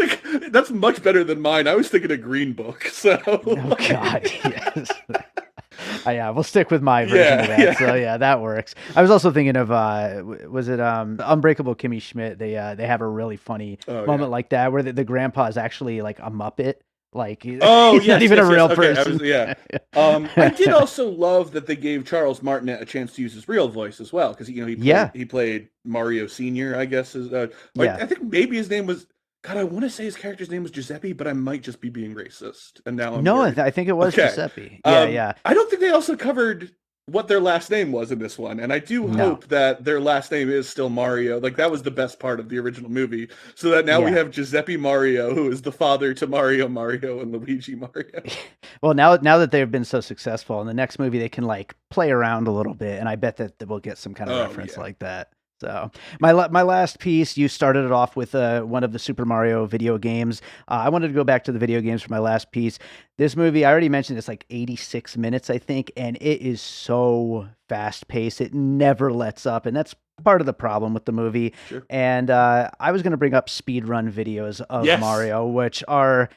that's much better than mine. I was thinking of Green Book. So, oh God, yes. Yeah, we'll stick with my version of that. Yeah. So yeah, that works. I was also thinking of was it Unbreakable Kimmy Schmidt? They have a really funny moment like that where the grandpa is actually like a Muppet. Like he's not even a real person. I did also love that they gave Charles Martinet a chance to use his real voice as well, because he played Mario Senior, I guess. I think maybe his name was. God, I want to say his character's name was Giuseppe, but I might just be being racist. And now I'm I think it was Giuseppe. Yeah. I don't think they also covered what their last name was in this one, and I do hope that their last name is still Mario. Like, that was the best part of the original movie, so that now we have Giuseppe Mario, who is the father to Mario and Luigi Mario. Well, now that they've been so successful, in the next movie they can like play around a little bit, and I bet that we'll get some kind of reference like that. So my last piece, you started it off with one of the Super Mario video games. I wanted to go back to the video games for my last piece. This movie, I already mentioned, it's like 86 minutes, I think, and it is so fast paced. It never lets up, and that's part of the problem with the movie. Sure. And I was going to bring up speedrun videos of Mario, which are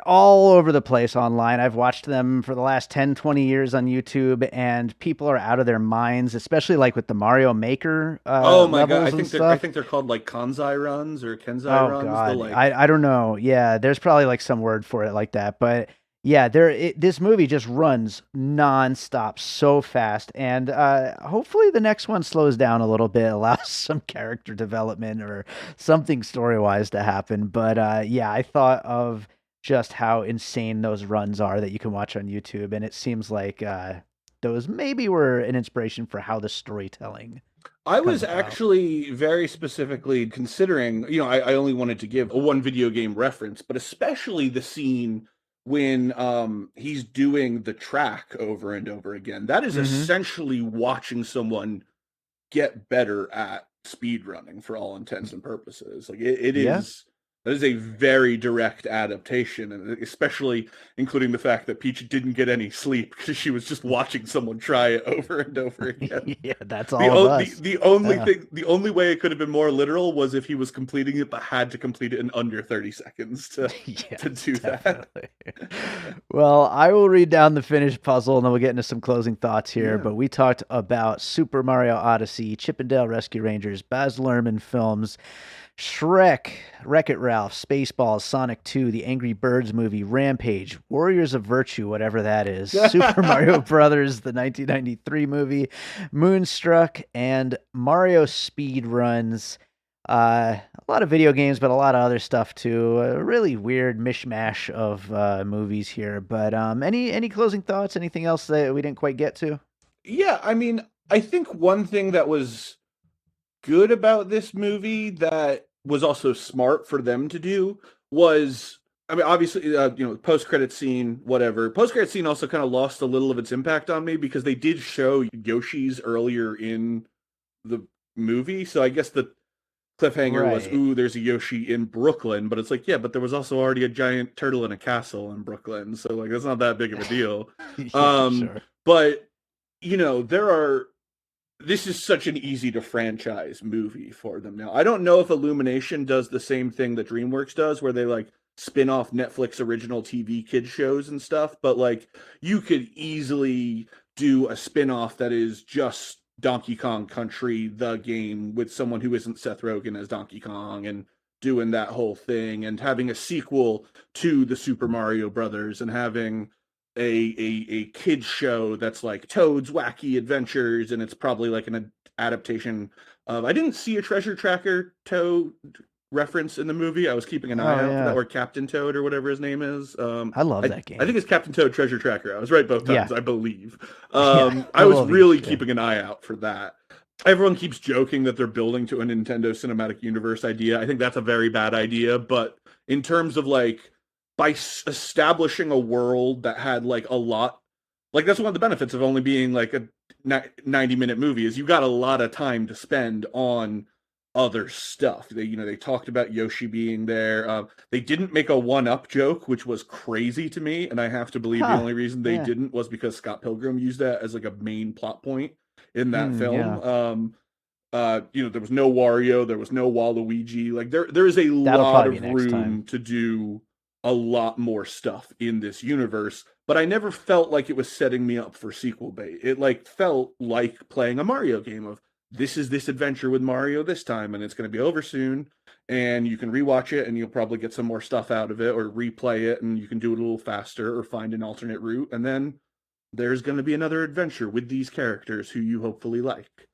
all over the place online. I've watched them for the last 10, 20 years on YouTube, and people are out of their minds, especially like with the Mario Maker oh my God, I think they're called like Kanzai runs or Kenzai runs. God. I don't know. Yeah, there's probably like some word for it like that, but yeah, this movie just runs nonstop so fast, and hopefully the next one slows down a little bit, allows some character development or something story-wise to happen. But yeah, I thought of just how insane those runs are that you can watch on YouTube. And it seems like those maybe were an inspiration for how the storytelling. I was actually very specifically considering, I only wanted to give a one video game reference, but especially the scene when he's doing the track over and over again. That is essentially watching someone get better at speed running for all intents and purposes. Like it is That is a very direct adaptation, and especially including the fact that Peach didn't get any sleep because she was just watching someone try it over and over again. Yeah, that's all of us. The only thing, the only way it could have been more literal was if he was completing it, but had to complete it in under 30 seconds to do definitely. That. Well, I will read down the finished puzzle, and then we'll get into some closing thoughts here. Yeah. But we talked about Super Mario Odyssey, Chip 'n Dale Rescue Rangers, Baz Luhrmann films, Shrek, Wreck-It Ralph, Spaceballs, Sonic 2, the Angry Birds movie, Rampage, Warriors of Virtue, whatever that is, Super Mario Brothers, the 1993 movie, Moonstruck, and Mario Speed Runs. A lot of video games, but a lot of other stuff too. A really weird mishmash of movies here. But any closing thoughts? Anything else that we didn't quite get to? Yeah, I mean, I think one thing that was good about this movie that was also smart for them to do was, I mean, obviously, post-credit scene, whatever. Post-credit scene also kind of lost a little of its impact on me because they did show Yoshi's earlier in the movie. So I guess the cliffhanger was, ooh, there's a Yoshi in Brooklyn. But it's like, yeah, but there was also already a giant turtle in a castle in Brooklyn. So, like, that's not that big of a deal. Sure. But, this is such an easy to franchise movie for them now. I don't know if Illumination does the same thing that DreamWorks does, where they like spin off Netflix original TV kids shows and stuff, but like you could easily do a spin-off that is just Donkey Kong Country, the game, with someone who isn't Seth Rogen as Donkey Kong and doing that whole thing, and having a sequel to the Super Mario Brothers, and having a kids show that's like Toad's Wacky Adventures, and it's probably like an adaptation of, I didn't see a Treasure Tracker Toad reference in the movie. I was keeping an eye out for that, or Captain Toad or whatever his name is. I love that game. I think it's Captain Toad Treasure Tracker. I was right both times, I believe. I was really keeping an eye out for that. Everyone keeps joking that they're building to a Nintendo Cinematic Universe idea. I think that's a very bad idea, but in terms of like, by establishing a world that had like a lot, like that's one of the benefits of only being like a 90-minute movie, is you got a lot of time to spend on other stuff. They talked about Yoshi being there. They didn't make a one-up joke, which was crazy to me, and I have to believe the only reason they didn't was because Scott Pilgrim used that as like a main plot point in that film. There was no Wario, there was no Waluigi. Like there is a lot of room to do a lot more stuff in this universe, but I never felt like it was setting me up for sequel bait. It like felt like playing a Mario game of, this is this adventure with Mario this time, and it's going to be over soon, and you can rewatch it and you'll probably get some more stuff out of it, or replay it and you can do it a little faster or find an alternate route, and then there's going to be another adventure with these characters who you hopefully like.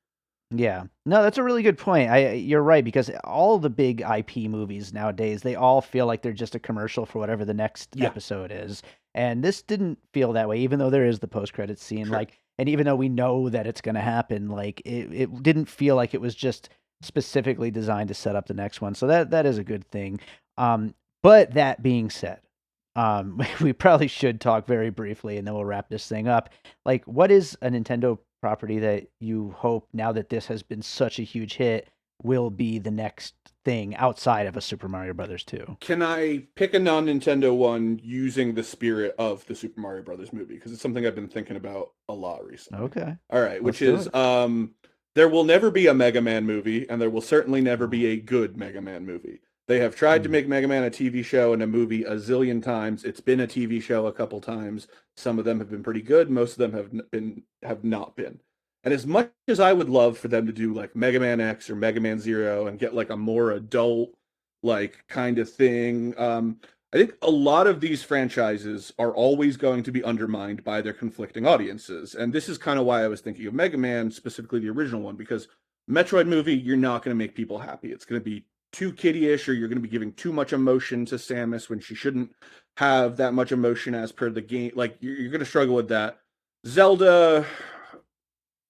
Yeah. No, that's a really good point. You're right, because all the big IP movies nowadays, they all feel like they're just a commercial for whatever the next episode is. And this didn't feel that way, even though there is the post-credits scene. Sure. Like, and even though we know that it's going to happen, like it didn't feel like it was just specifically designed to set up the next one. So that is a good thing. But that being said, we probably should talk very briefly, and then we'll wrap this thing up. Like, what is a Nintendo property that you hope, now that this has been such a huge hit, will be the next thing outside of a Super Mario Brothers 2? Can I pick a non-Nintendo one using the spirit of the Super Mario Brothers movie? Because it's something I've been thinking about a lot recently. Okay. All right, which is, there will never be a Mega Man movie, and there will certainly never be a good Mega Man movie. They have tried to make Mega Man a TV show and a movie a zillion times. It's been a TV show a couple times. Some of them have been pretty good. Most of them have not been. And as much as I would love for them to do like Mega Man X or Mega Man Zero and get like a more adult like kind of thing, I think a lot of these franchises are always going to be undermined by their conflicting audiences. And this is kind of why I was thinking of Mega Man, specifically the original one, because Metroid movie, you're not going to make people happy. It's going to be too kiddie-ish, or you're going to be giving too much emotion to Samus when she shouldn't have that much emotion as per the game. Like, you're going to struggle with that. Zelda,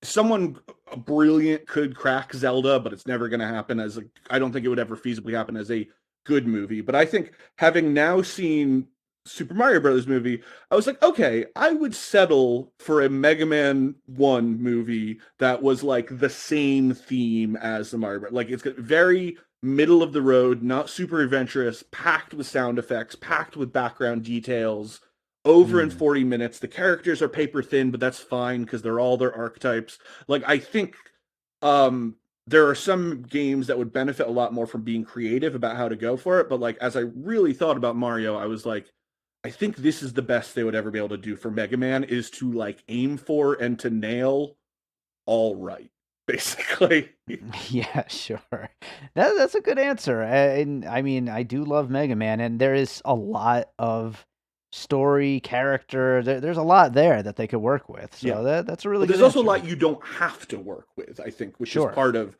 someone brilliant could crack Zelda, but it's never going to happen I don't think it would ever feasibly happen as a good movie. But I think, having now seen Super Mario Brothers movie, I was like, okay, I would settle for a Mega Man 1 movie that was like the same theme as the Mario Brothers. Like, it's very middle of the road, not super adventurous, packed with sound effects, packed with background details, over in 40 minutes. The characters are paper thin, but that's fine because they're all their archetypes. Like, I think there are some games that would benefit a lot more from being creative about how to go for it. But like, as I really thought about Mario, I was like, I think this is the best they would ever be able to do for Mega Man, is to like aim for and to nail all right, basically. Yeah, sure. That's a good answer. And I mean, I do love Mega Man, and there is a lot of story, character. There's a lot there that they could work with. So that's a really good There's also answer. a lot you don't have to work with, I think, which is part of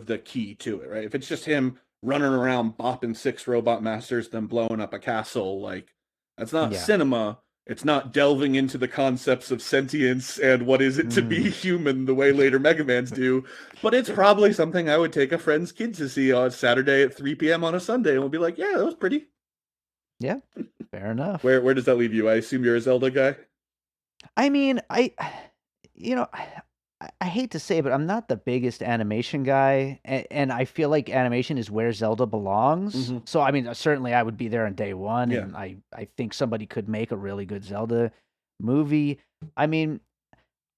the key to it, right? If it's just him running around bopping 6 robot masters, then blowing up a castle, like, that's not cinema. It's not delving into the concepts of sentience and what is it to be human the way later Mega Mans do. But it's probably something I would take a friend's kid to see on Saturday at 3 p.m. on a Sunday, and we'll be like, yeah, that was pretty. Yeah, fair enough. Where does that leave you? I assume you're a Zelda guy? I mean, you know, I hate to say it, but I'm not the biggest animation guy, and I feel like animation is where Zelda belongs. So, I mean, certainly I would be there on day one, and I think somebody could make a really good Zelda movie. I mean,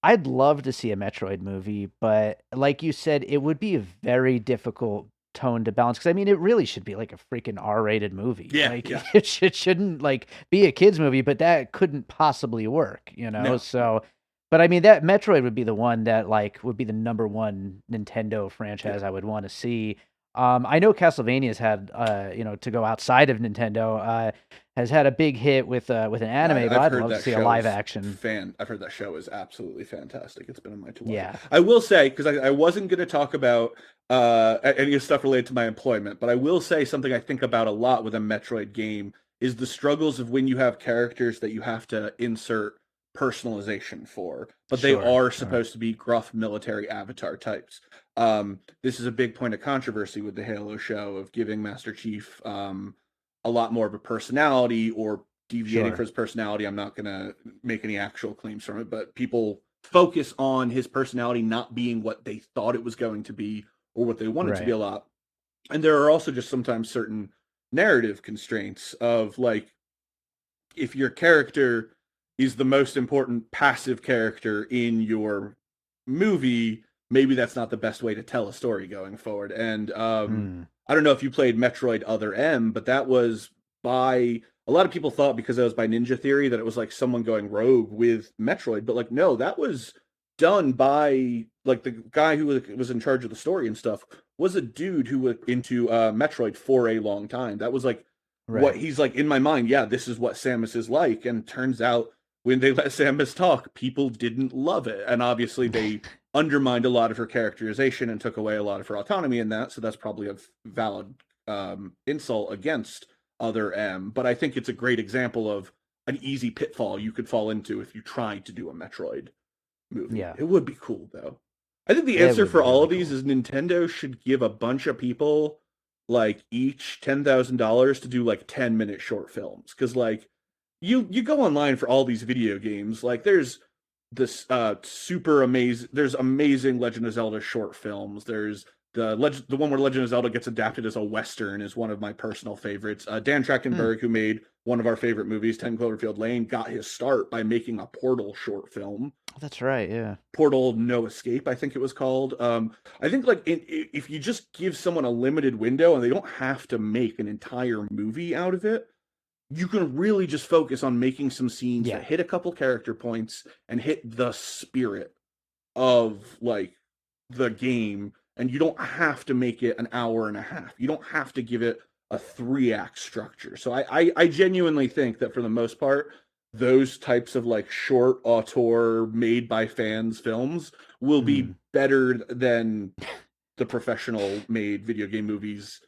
I'd love to see a Metroid movie, but like you said, it would be a very difficult tone to balance, because I mean, it really should be like a freaking R-rated movie. Like, it shouldn't like be a kids movie, but that couldn't possibly work, you know? No. So, but I mean, that Metroid would be the one that like would be the number one Nintendo franchise I would want to see. I know Castlevania's had, to go outside of Nintendo, has had a big hit with an anime, but I'd love to see a live action. I've heard that show is absolutely fantastic. It's been on my to watch. Yeah. I will say, because I wasn't going to talk about any stuff related to my employment, but I will say something I think about a lot with a Metroid game is the struggles of when you have characters that you have to insert personalization for, but they are supposed to be gruff military avatar types. This is a big point of controversy with the Halo show of giving Master Chief a lot more of a personality, or deviating from his personality. I'm not going to make any actual claims from it, but people focus on his personality not being what they thought it was going to be or what they wanted to be a lot. And there are also just sometimes certain narrative constraints of, like, if your character is the most important passive character in your movie, maybe that's not the best way to tell a story going forward. And I don't know if you played Metroid Other M, but that was by, a lot of people thought because that was by Ninja Theory that it was like someone going rogue with Metroid, but like, no, that was done by, like, the guy who was in charge of the story and stuff was a dude who was into Metroid for a long time. That was like what he's like, in my mind, this is what Samus is like. And turns out when they let Samus talk, people didn't love it. And obviously they undermined a lot of her characterization and took away a lot of her autonomy in that. So that's probably a valid insult against Other M. But I think it's a great example of an easy pitfall you could fall into if you tried to do a Metroid movie. Yeah. It would be cool, though. I think the answer for all of these is Nintendo should give a bunch of people, like, each $10,000 to do, like, 10-minute short films. Because, like, you go online for all these video games, like, there's this there's amazing Legend of Zelda short films. There's the one where Legend of Zelda gets adapted as a Western is one of my personal favorites. Dan Trachtenberg, who made one of our favorite movies, 10 Cloverfield Lane, got his start by making a Portal short film. That's right, yeah. Portal No Escape, I think it was called. I think, like, if you just give someone a limited window and they don't have to make an entire movie out of it, you can really just focus on making some scenes that hit a couple character points and hit the spirit of, like, the game. And you don't have to make it an hour and a half. You don't have to give it a 3-act structure. So I genuinely think that for the most part, those types of, like, short auteur made by fans films will be better than the professional made video game movies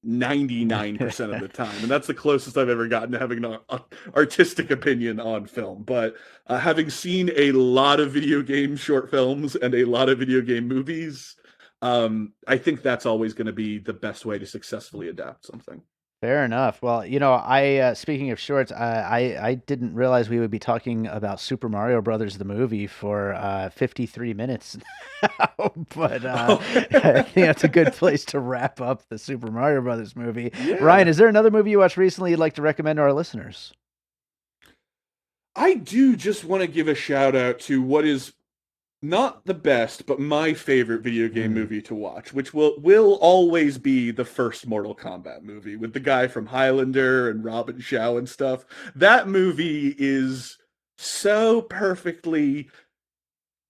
99% of the time. And that's the closest I've ever gotten to having an artistic opinion on film. But having seen a lot of video game short films and a lot of video game movies, I think that's always going to be the best way to successfully adapt something. Fair enough. Well, I speaking of shorts, I didn't realize we would be talking about Super Mario Brothers the movie for 53 minutes now, but I think that's a good place to wrap up the Super Mario Brothers movie. Yeah. Ryan, is there another movie you watched recently you'd like to recommend to our listeners? I do just want to give a shout out to what is not the best, but my favorite video game movie to watch, which will always be the first Mortal Kombat movie with the guy from Highlander and Robin Shao and stuff. That movie is so perfectly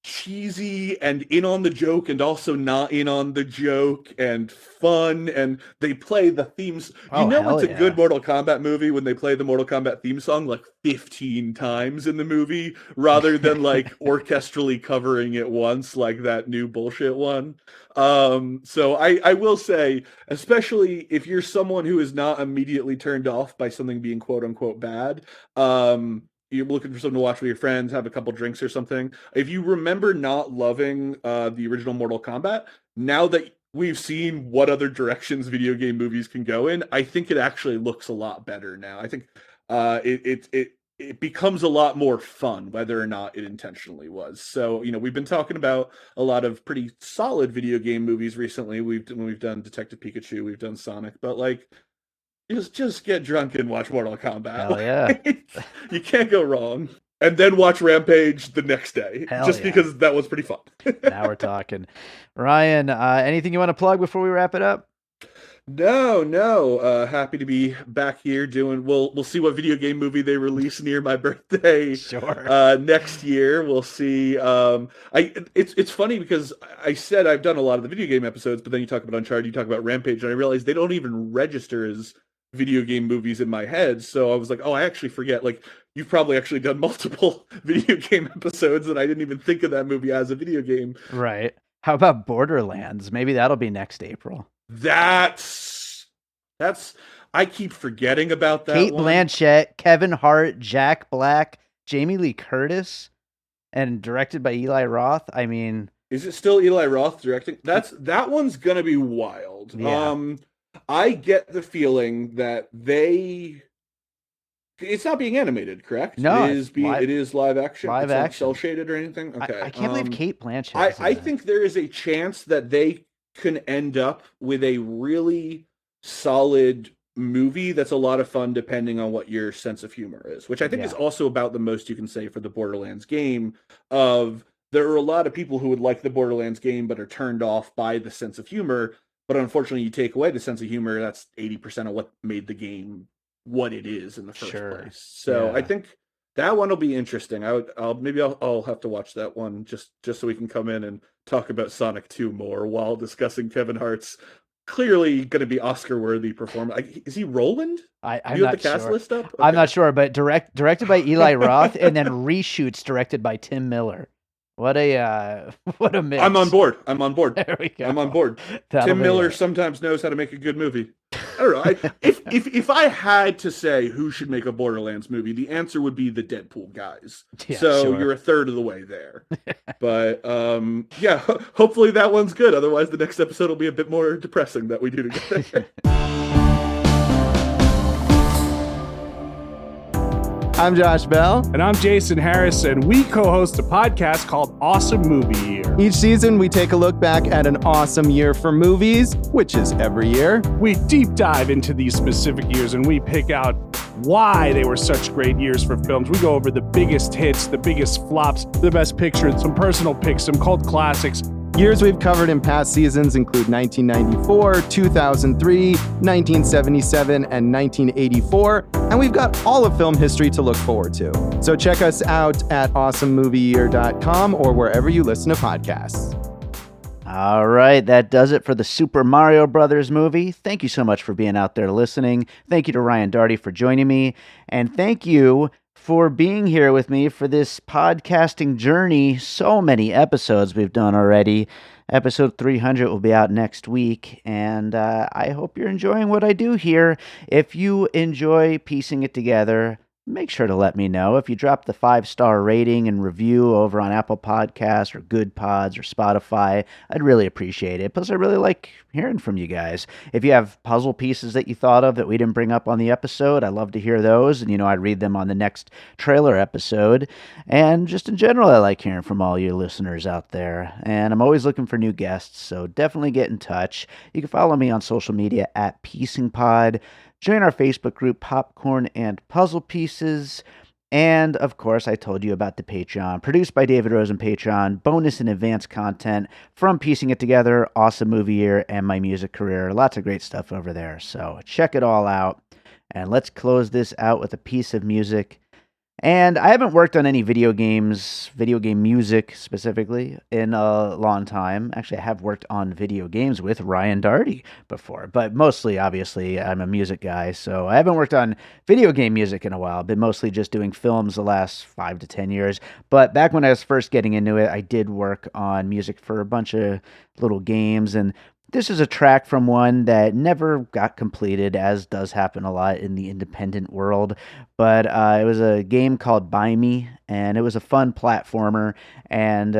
cheesy and in on the joke and also not in on the joke and fun, and they play the themes. It's a good Mortal Kombat movie when they play the Mortal Kombat theme song like 15 times in the movie rather than like orchestrally covering it once like that new bullshit one. So I will say, especially if you're someone who is not immediately turned off by something being quote unquote bad, you're looking for something to watch with your friends, have a couple drinks or something. If you remember not loving the original Mortal Kombat, now that we've seen what other directions video game movies can go in, I think it actually looks a lot better now. I think it becomes a lot more fun, whether or not it intentionally was. So, we've been talking about a lot of pretty solid video game movies recently. We've done Detective Pikachu, we've done Sonic, but like, just get drunk and watch Mortal Kombat. Hell yeah. You can't go wrong. And then watch Rampage the next day, because that was pretty fun. Now we're talking. Ryan, anything you want to plug before we wrap it up? No. Happy to be back here doing. We'll see what video game movie they release near my birthday. Sure. Next year we'll see. It's funny because I said I've done a lot of the video game episodes, but then you talk about Uncharted, you talk about Rampage, and I realized they don't even register as video game movies in my head. So I was like, oh, I actually forget. Like, you've probably actually done multiple video game episodes, and I didn't even think of that movie as a video game. Right. How about Borderlands? Maybe that'll be next April. That's I keep forgetting about that. Kate Blanchett, Kevin Hart, Jack Black, Jamie Lee Curtis, and directed by Eli Roth. I mean, is it still Eli Roth directing? That one's gonna be wild. Yeah. I get the feeling that it's not being animated, correct? No, it is live action. Live action, cell shaded or anything. Okay, I can't believe Kate Blanchett. I think there is a chance that they can end up with a really solid movie that's a lot of fun, depending on what your sense of humor is. Which I think is also about the most you can say for the Borderlands game. There are a lot of people who would like the Borderlands game, but are turned off by the sense of humor. But unfortunately, you take away the sense of humor, that's 80% of what made the game what it is in the first place. So I think that one will be interesting. I'll have to watch that one just so we can come in and talk about Sonic 2 more while discussing Kevin Hart's clearly going to be Oscar-worthy performance. Is he Roland? I'm you not have the cast sure. list up? Okay. I'm not sure, but directed by Eli Roth, and then reshoots directed by Tim Miller. What a mix. I'm on board. There we go. I'm on board. Tim Miller sometimes knows how to make a good movie. I don't know. If I had to say who should make a Borderlands movie, the answer would be the Deadpool guys. Yeah, so sure. You're a third of the way there. But hopefully that one's good. Otherwise, the next episode will be a bit more depressing that we do together. I'm Josh Bell. And I'm Jason Harris, and we co-host a podcast called Awesome Movie Year. Each season, we take a look back at an awesome year for movies, which is every year. We deep dive into these specific years, and we pick out why they were such great years for films. We go over the biggest hits, the biggest flops, the best pictures, some personal picks, some cult classics. Years we've covered in past seasons include 1994, 2003, 1977, and 1984, and we've got all of film history to look forward to. So check us out at awesomemovieyear.com or wherever you listen to podcasts. All right, that does it for the Super Mario Brothers movie. Thank you so much for being out there listening. Thank you to Ryan Daugherty for joining me, and thank you for being here with me for this podcasting journey. So many episodes we've done already. Episode 300 will be out next week, and I hope you're enjoying what I do here. If you enjoy piecing it together, make sure to let me know. If you drop the 5-star rating and review over on Apple Podcasts or Good Pods or Spotify, I'd really appreciate it. Plus, I really like hearing from you guys. If you have puzzle pieces that you thought of that we didn't bring up on the episode, I'd love to hear those. And, I'd read them on the next trailer episode. And just in general, I like hearing from all you listeners out there. And I'm always looking for new guests, so definitely get in touch. You can follow me on social media at PiecingPod. Join our Facebook group, Popcorn and Puzzle Pieces. And, of course, I told you about the Patreon. Produced by David Rosen Patreon. Bonus and advanced content from Piecing It Together, Awesome Movie Year, and my music career. Lots of great stuff over there. So check it all out. And let's close this out with a piece of music. And I haven't worked on any video game music specifically, in a long time. Actually, I have worked on video games with Ryan Daugherty before, but mostly, obviously, I'm a music guy, so I haven't worked on video game music in a while. I've been mostly just doing films the last 5 to 10 years. But back when I was first getting into it, I did work on music for a bunch of little games, and this is a track from one that never got completed, as does happen a lot in the independent world. But it was a game called Bimey, and it was a fun platformer and,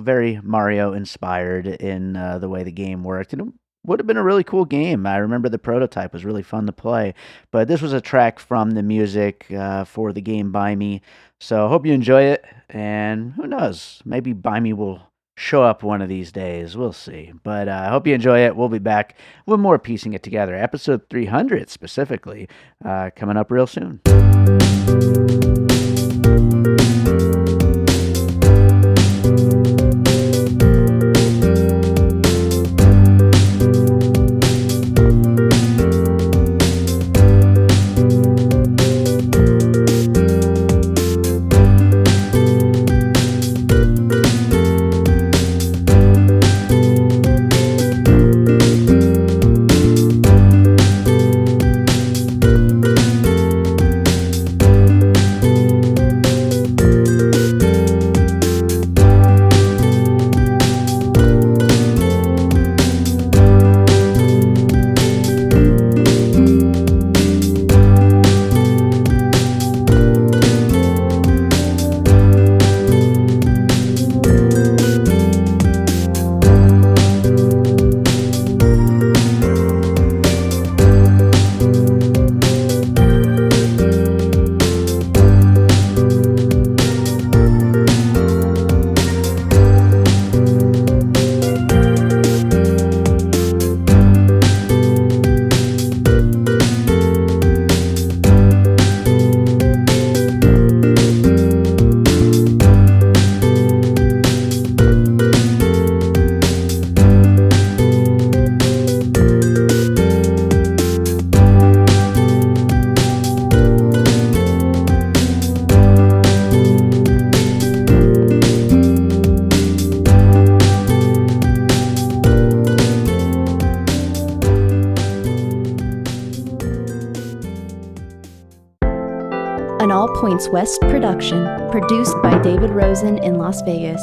very Mario-inspired in the way the game worked. And it would have been a really cool game. I remember the prototype was really fun to play. But this was a track from the music for the game Bimey. So I hope you enjoy it. And who knows, maybe Bimey will show up one of these days. We'll see. But I hope you enjoy it. We'll be back with more Piecing It Together. Episode 300 specifically, coming up real soon. An All Points West production, produced by David Rosen in Las Vegas.